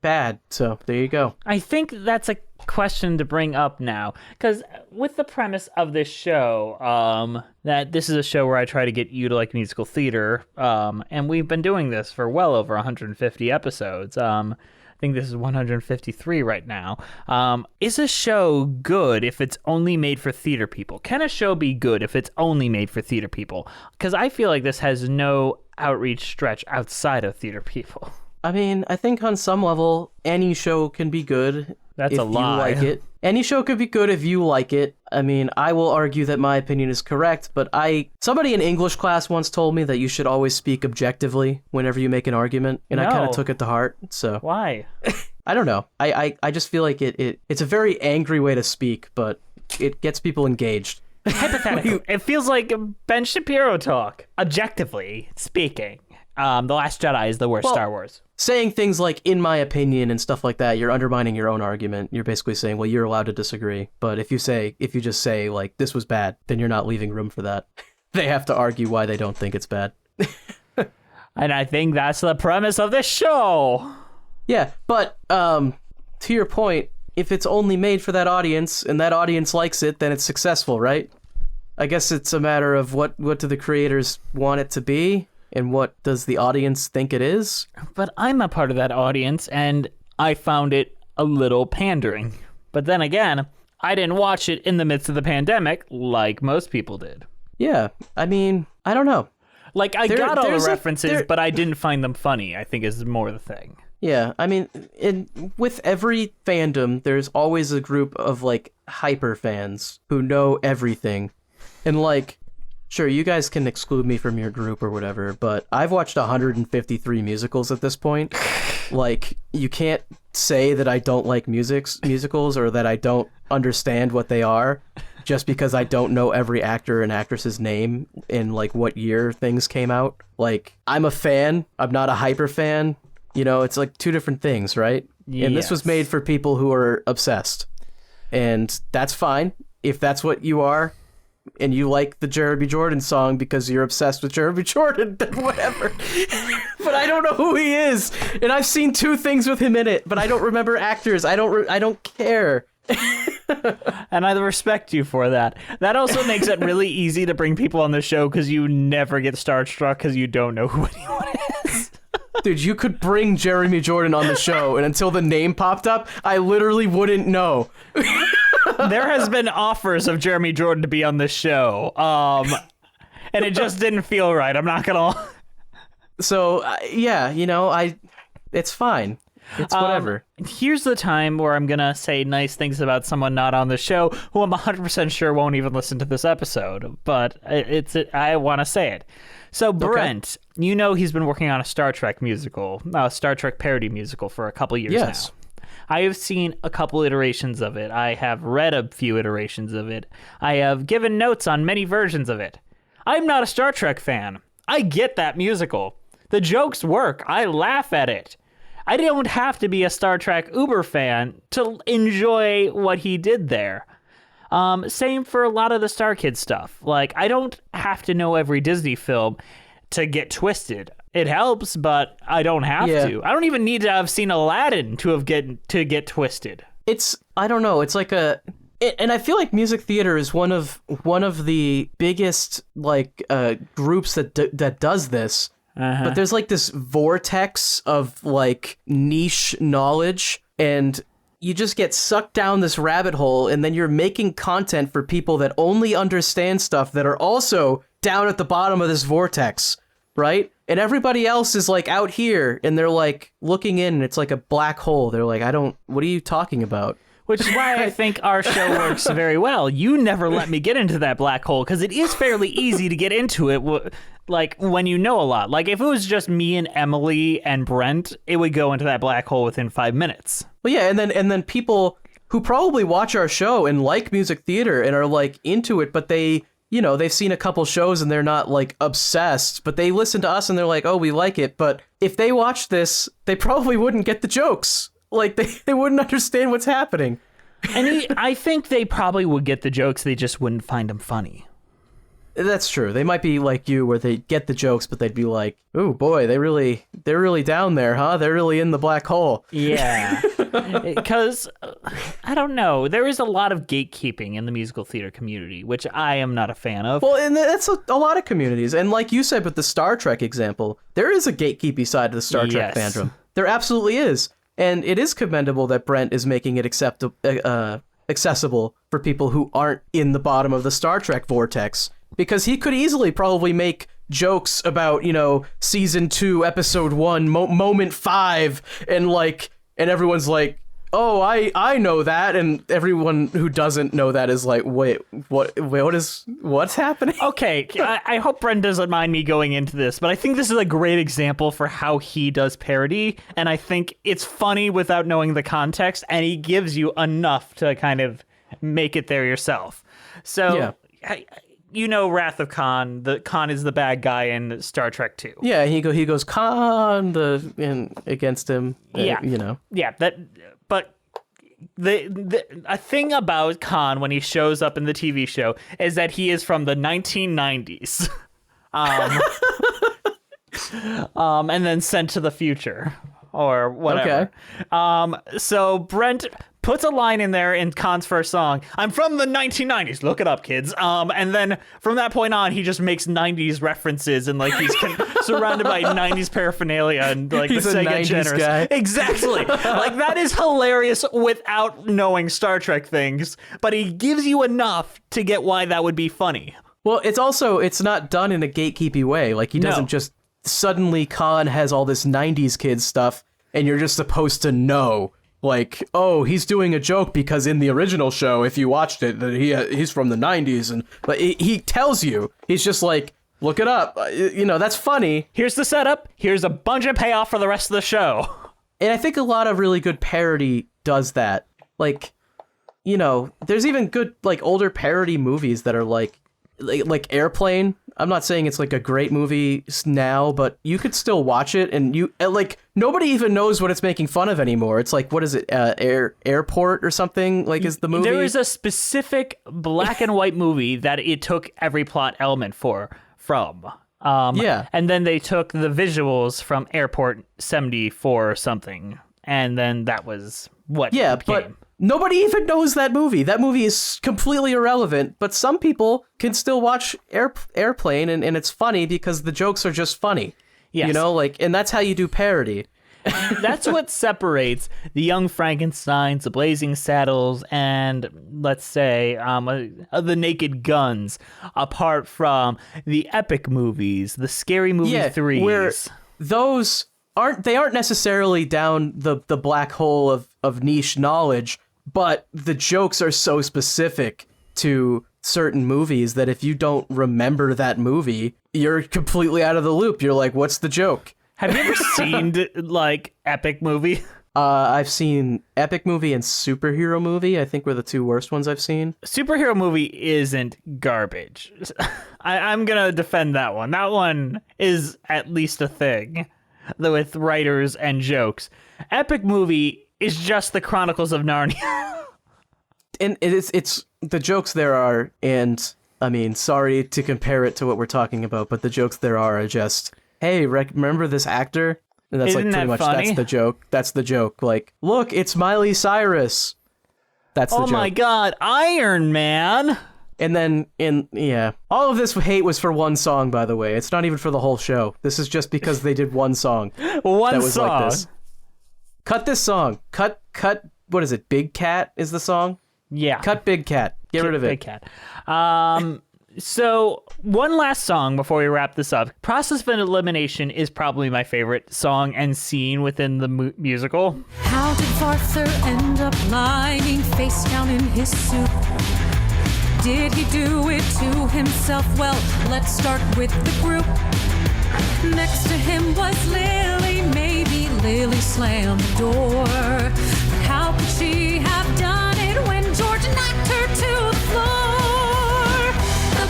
Speaker 2: bad. So there you go.
Speaker 1: I think that's a question to bring up now, because with the premise of this show, that this is a show where I try to get you to like musical theater, and we've been doing this for well over 150 episodes. I think this is 153 right now. Is a show good if it's only made for theater people? Can a show be good if it's only made for theater people? Because I feel like this has no outreach stretch outside of theater people.
Speaker 2: I mean, I think on some level, any show can be good.
Speaker 1: That's
Speaker 2: if
Speaker 1: a lie.
Speaker 2: You like it. Any show could be good if you like it. I mean, I will argue that my opinion is correct, but somebody in English class once told me that you should always speak objectively whenever you make an argument, and I kind
Speaker 1: No.
Speaker 2: of took it to heart. So
Speaker 1: Why?
Speaker 2: I don't know. I just feel like it's a very angry way to speak, but it gets people engaged.
Speaker 1: Hypothetically, it feels like Ben Shapiro talk. Objectively speaking, The Last Jedi is the worst Star Wars.
Speaker 2: Saying things like, in my opinion, and stuff like that, you're undermining your own argument. You're basically saying, well, you're allowed to disagree. But if you just say, like, this was bad, then you're not leaving room for that. They have to argue why they don't think it's bad.
Speaker 1: And I think that's the premise of this show.
Speaker 2: Yeah, but to your point, if it's only made for that audience, and that audience likes it, then it's successful, right? I guess it's a matter of what do the creators want it to be? And what does the audience think it is?
Speaker 1: But I'm a part of that audience, and I found it a little pandering. But then again, I didn't watch it in the midst of the pandemic like most people did.
Speaker 2: Yeah, I mean, I don't know.
Speaker 1: Like, I got all the
Speaker 2: there's
Speaker 1: references, but I didn't find them funny, I think is more the thing.
Speaker 2: Yeah, I mean, with every fandom, there's always a group of, like, hyper fans who know everything. And, like, sure, you guys can exclude me from your group or whatever, but I've watched 153 musicals at this point. Like, you can't say that I don't like musicals or that I don't understand what they are just because I don't know every actor and actress's name and, like, what year things came out. Like, I'm a fan. I'm not a hyper fan. You know, it's like two different things, right? Yes. And this was made for people who are obsessed. And that's fine. If that's what you are, and you like the Jeremy Jordan song because you're obsessed with Jeremy Jordan, then whatever. But I don't know who he is, and I've seen 2 things with him in it, but I don't remember actors. I don't care.
Speaker 1: And I respect you for that. That also makes it really easy to bring people on the show because you never get starstruck because you don't know who anyone is.
Speaker 2: Dude, you could bring Jeremy Jordan on the show, and until the name popped up, I literally wouldn't know.
Speaker 1: There has been offers of Jeremy Jordan to be on this show, and it just didn't feel right. I'm not gonna.
Speaker 2: So yeah, you know, it's fine. It's whatever.
Speaker 1: Here's the time where I'm gonna say nice things about someone not on the show who I'm 100% sure won't even listen to this episode, but I want to say it. So Brent, you know he's been working on a Star Trek musical, a Star Trek parody musical for a couple years now. I have seen a couple iterations of it. I have read a few iterations of it. I have given notes on many versions of it. I'm not a Star Trek fan. I get that musical. The jokes work. I laugh at it. I don't have to be a Star Trek Uber fan to enjoy what he did there. Same for a lot of the Star Kids stuff. Like, I don't have to know every Disney film to get twisted. It helps, but I don't have to. I don't even need to have seen Aladdin to get twisted.
Speaker 2: I don't know. It's like and I feel like music theater is one of the biggest like groups that does this. But there's like this vortex of like niche knowledge, and you just get sucked down this rabbit hole, and then you're making content for people that only understand stuff that are also down at the bottom of this vortex, right? And everybody else is like out here, and they're like looking in, and it's like a black hole. They're like, what are you talking about?
Speaker 1: Which is why I think our show works very well. You never let me get into that black hole, because it is fairly easy to get into it, like, when you know a lot. Like, if it was just me and Emily and Brent, it would go into that black hole within 5 minutes.
Speaker 2: Well, yeah, and then people who probably watch our show and like music theater and are, like, into it, but they you know, they've seen a couple shows and they're not like obsessed, but they listen to us and they're like, oh, we like it. But if they watch this, they probably wouldn't get the jokes. Like they wouldn't understand what's happening.
Speaker 1: And I think they probably would get the jokes. They just wouldn't find them funny.
Speaker 2: That's true. They might be like you, where they get the jokes, but they'd be like, "Ooh, boy, they're really down there, huh? They're really in the black hole."
Speaker 1: Yeah, because I don't know. There is a lot of gatekeeping in the musical theater community, which I am not a fan of.
Speaker 2: Well, and that's a lot of communities. And like you said with the Star Trek example, there is a gatekeepy side to the Star Trek fandom. There absolutely is. And it is commendable that Brent is making it accessible for people who aren't in the bottom of the Star Trek vortex. Because he could easily probably make jokes about, you know, season 2, episode 1, moment 5, and everyone's like, oh, I know that, and everyone who doesn't know that is like, wait, what's happening?
Speaker 1: Okay, I hope Brent doesn't mind me going into this, but I think this is a great example for how he does parody, and I think it's funny without knowing the context, and he gives you enough to kind of make it there yourself. So,
Speaker 2: yeah.
Speaker 1: You know, Wrath of Khan. Khan is the bad guy in Star Trek 2.
Speaker 2: Yeah, he goes Khan against him.
Speaker 1: Yeah,
Speaker 2: you know.
Speaker 1: Yeah, but a thing about Khan when he shows up in the TV show is that he is from the 1990s, and then sent to the future or whatever.
Speaker 2: Okay.
Speaker 1: So Brent puts a line in there in Khan's first song. I'm from the 1990s. Look it up, kids. And then from that point on, he just makes 90s references and like he's surrounded by 90s paraphernalia and like
Speaker 2: he's
Speaker 1: the
Speaker 2: a
Speaker 1: Sega
Speaker 2: 90s
Speaker 1: Generous.
Speaker 2: guy.
Speaker 1: Exactly. Like that is hilarious without knowing Star Trek things, but he gives you enough to get why that would be funny.
Speaker 2: Well, it's not done in a gatekeepy way. Like he doesn't just suddenly Khan has all this 90s kids stuff and you're just supposed to know. Like, oh, he's doing a joke because in the original show, if you watched it, that he's from the 90s. But he tells you, he's just like, look it up. You know, that's funny.
Speaker 1: Here's the setup. Here's a bunch of payoff for the rest of the show.
Speaker 2: And I think a lot of really good parody does that. Like, you know, there's even good, like, older parody movies that are like Airplane. I'm not saying it's like a great movie now, but you could still watch it and you like nobody even knows what it's making fun of anymore. It's like, what is it? Airport or something like is the movie?
Speaker 1: There is a specific black and white movie that it took every plot element from. And then they took the visuals from Airport 74 or something. And then that was what it became.
Speaker 2: But nobody even knows that movie. That movie is completely irrelevant, but some people can still watch Airplane, and it's funny because the jokes are just funny.
Speaker 1: Yes.
Speaker 2: You know, like, and that's how you do parody.
Speaker 1: That's what separates the Young Frankensteins, the Blazing Saddles, and let's say the Naked Guns apart from the epic movies, the Scary Movie 3s.
Speaker 2: Where those aren't necessarily down the black hole of niche knowledge, but the jokes are so specific to certain movies that if you don't remember that movie, you're completely out of the loop. You're like, what's the joke?
Speaker 1: Have you ever seen like Epic Movie?
Speaker 2: I've seen Epic Movie and Superhero Movie. I think were the two worst ones I've seen.
Speaker 1: Superhero Movie isn't garbage. I'm gonna defend that one. That one is at least a thing, though, with writers and jokes. Epic Movie is just the Chronicles of Narnia.
Speaker 2: And it's the jokes there are, and I mean, sorry to compare it to what we're talking about, but the jokes there are just, hey, remember this actor? And that's
Speaker 1: Isn't
Speaker 2: like pretty
Speaker 1: that
Speaker 2: much
Speaker 1: funny?
Speaker 2: That's the joke. That's the joke. Like, look, it's Miley Cyrus. That's the joke.
Speaker 1: Oh my God, Iron Man.
Speaker 2: And then all of this hate was for one song, by the way. It's not even for the whole show. This is just because they did one song.
Speaker 1: One
Speaker 2: that was
Speaker 1: song.
Speaker 2: Like this. Cut this song. Cut. What is it? Big Cat is the song.
Speaker 1: Yeah.
Speaker 2: Cut Big Cat. Get rid of it.
Speaker 1: Big Cat. So one last song before we wrap this up. Process of Elimination is probably my favorite song and scene within the musical.
Speaker 4: How did Arthur end up lying face down in his soup? Did he do it to himself? Well, let's start with the group. Next to him was Lily. Maybe Lily slammed the door. But how could she have done it when George knocked her to the floor? The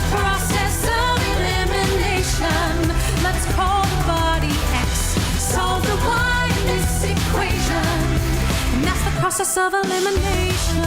Speaker 4: process of elimination.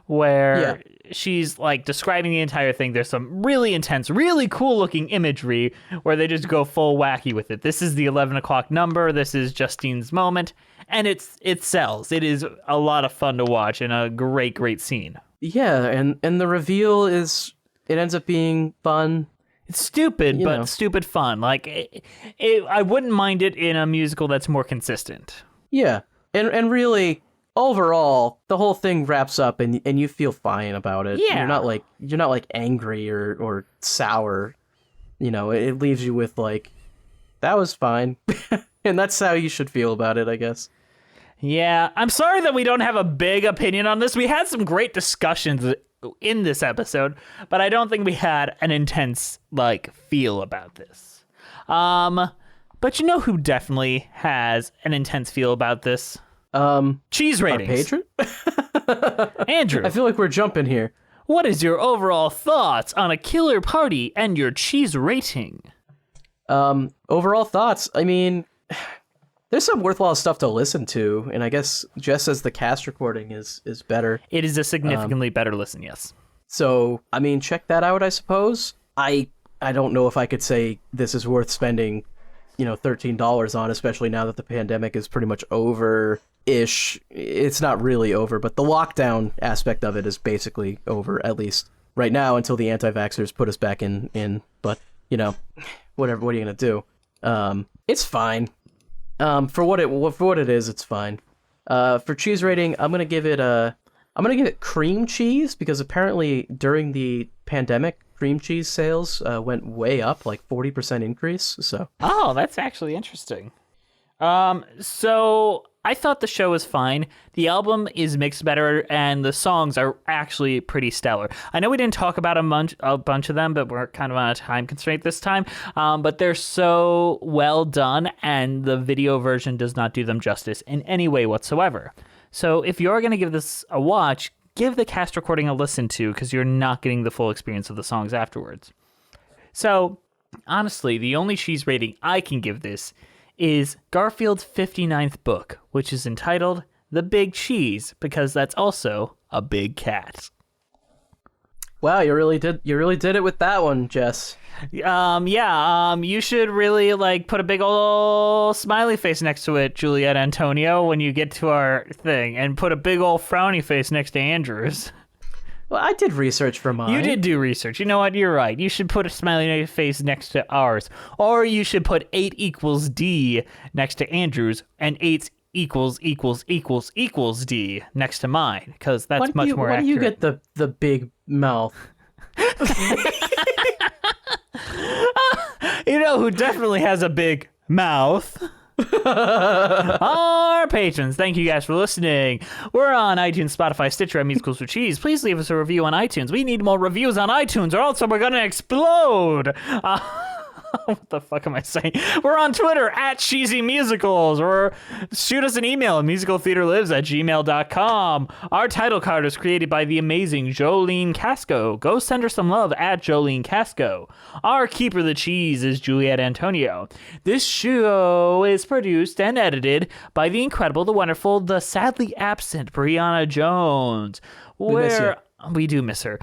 Speaker 1: Where she's like describing the entire thing. There's some really intense, really cool looking imagery where they just go full wacky with it. This is the 11 o'clock number. This is Justine's moment. And it sells. It is a lot of fun to watch and a great scene.
Speaker 2: Yeah, and the reveal it ends up being fun.
Speaker 1: It's stupid, but stupid fun. Like, I wouldn't mind it in a musical that's more consistent.
Speaker 2: Yeah, and really, overall, the whole thing wraps up, and you feel fine about it.
Speaker 1: Yeah,
Speaker 2: you're not like angry or sour. You know, it leaves you with like, that was fine, and that's how you should feel about it, I guess.
Speaker 1: Yeah, I'm sorry that we don't have a big opinion on this. We had some great discussions in this episode, but I don't think we had an intense like feel about this. But you know who definitely has an intense feel about this? Cheese ratings.
Speaker 2: Our patron?
Speaker 1: Andrew,
Speaker 2: I feel like we're jumping here.
Speaker 1: what is your overall thoughts on A Killer Party and your cheese rating?
Speaker 2: Overall thoughts, I mean, there's some worthwhile stuff to listen to, and I guess Jess says the cast recording is better.
Speaker 1: It is a significantly better listen, yes.
Speaker 2: So, I mean, check that out, I suppose. I don't know if I could say this is worth spending, $13 on, especially now that the pandemic is pretty much over-ish. It's not really over, but the lockdown aspect of it is basically over, at least right now, until the anti-vaxxers put us back in. But, whatever, what are you going to do? It's fine. For what it is, it's fine. For cheese rating, I'm gonna give it cream cheese, because apparently during the pandemic, cream cheese sales went way up, like 40% increase. So.
Speaker 1: Oh, that's actually interesting. So I thought the show was fine. The album is mixed better, and the songs are actually pretty stellar. I know we didn't talk about a bunch of them, but we're kind of on a time constraint this time. But they're so well done, and the video version does not do them justice in any way whatsoever. So if you're going to give this a watch, give the cast recording a listen to, because you're not getting the full experience of the songs afterwards. So honestly, the only cheese rating I can give this is Garfield's 59th book, which is entitled The Big Cheese, because that's also a big cat.
Speaker 2: Wow, you really did it with that one, Jess.
Speaker 1: You should really put a big old smiley face next to it, Juliet Antonio, when you get to our thing, and put a big old frowny face next to Andrew's.
Speaker 2: Well, I did research for mine.
Speaker 1: You did do research. You know what? You're right. You should put a smiley face next to ours. Or you should put 8 equals D next to Andrew's, and 8 equals D next to mine, because that's much more accurate.
Speaker 2: Why do you get the big mouth?
Speaker 1: You know who definitely has a big mouth? Our patrons. Thank you guys for listening. We're on iTunes, Spotify, Stitcher, and Musicals with Cheese. Please leave us a review on iTunes. We need more reviews on iTunes, or else we're gonna explode. What the fuck am I saying? We're on Twitter at Cheesy Musicals, or shoot us an email at musicaltheaterlives@gmail.com. Our title card is created by the amazing Jolene Casco. Go send her some love at Jolene Casco. Our keeper of the cheese is Juliet Antonio. This show is produced and edited by the incredible, the wonderful, the sadly absent Brianna Jones. We do miss her.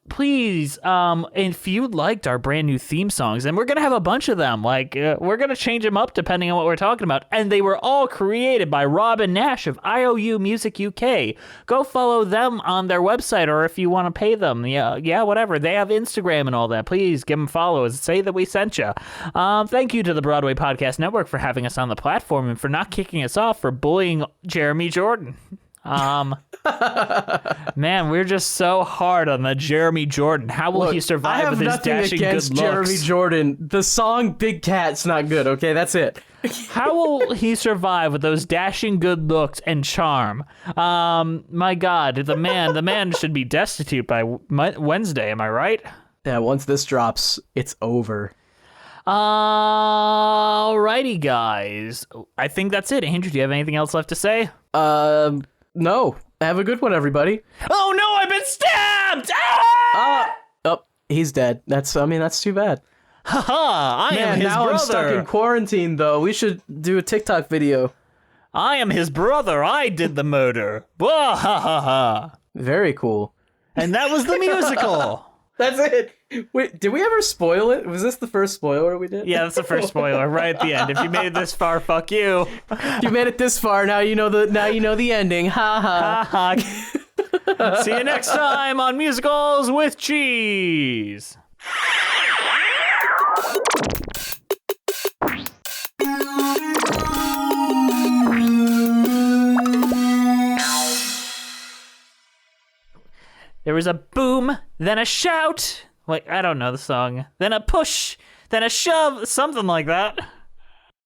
Speaker 1: Please, if you liked our brand new theme songs, and we're going to have a bunch of them, we're going to change them up depending on what we're talking about. And they were all created by Robin Nash of IOU Music UK. Go follow them on their website, or if you want to pay them, whatever. They have Instagram and all that. Please give them follows. Say that we sent you. Thank you to the Broadway Podcast Network for having us on the platform and for not kicking us off for bullying Jeremy Jordan. Man, we're just so hard on the Jeremy Jordan. How will he survive with his dashing good looks?
Speaker 2: Jeremy Jordan. The song Big Cat's not good, okay? That's it.
Speaker 1: How will he survive with those dashing good looks and charm? My God, the man should be destitute by Wednesday, am I right?
Speaker 2: Yeah, once this drops, it's over.
Speaker 1: Alrighty, guys. I think that's it. Andrew, do you have anything else left to say?
Speaker 2: No. Have a good one, everybody.
Speaker 1: Oh no, I've been stabbed! Ah!
Speaker 2: Oh, he's dead. That's too bad.
Speaker 1: Haha, I am
Speaker 2: Man,
Speaker 1: his
Speaker 2: now
Speaker 1: brother.
Speaker 2: I'm stuck in quarantine, though. We should do a TikTok video.
Speaker 1: I am his brother. I did the murder. Blah, ha, ha, ha.
Speaker 2: Very cool.
Speaker 1: And that was the musical.
Speaker 2: That's it. Wait, did we ever spoil it? Was this the first spoiler we did?
Speaker 1: Yeah, that's the first spoiler right at the end. If you made it this far, fuck you.
Speaker 2: You made it this far. Now you know the ending. Ha ha.
Speaker 1: Ha ha. See you next time on Musicals with Cheese. There was a boom, then a shout. Like, I don't know the song. Then a push, then a shove, something like that.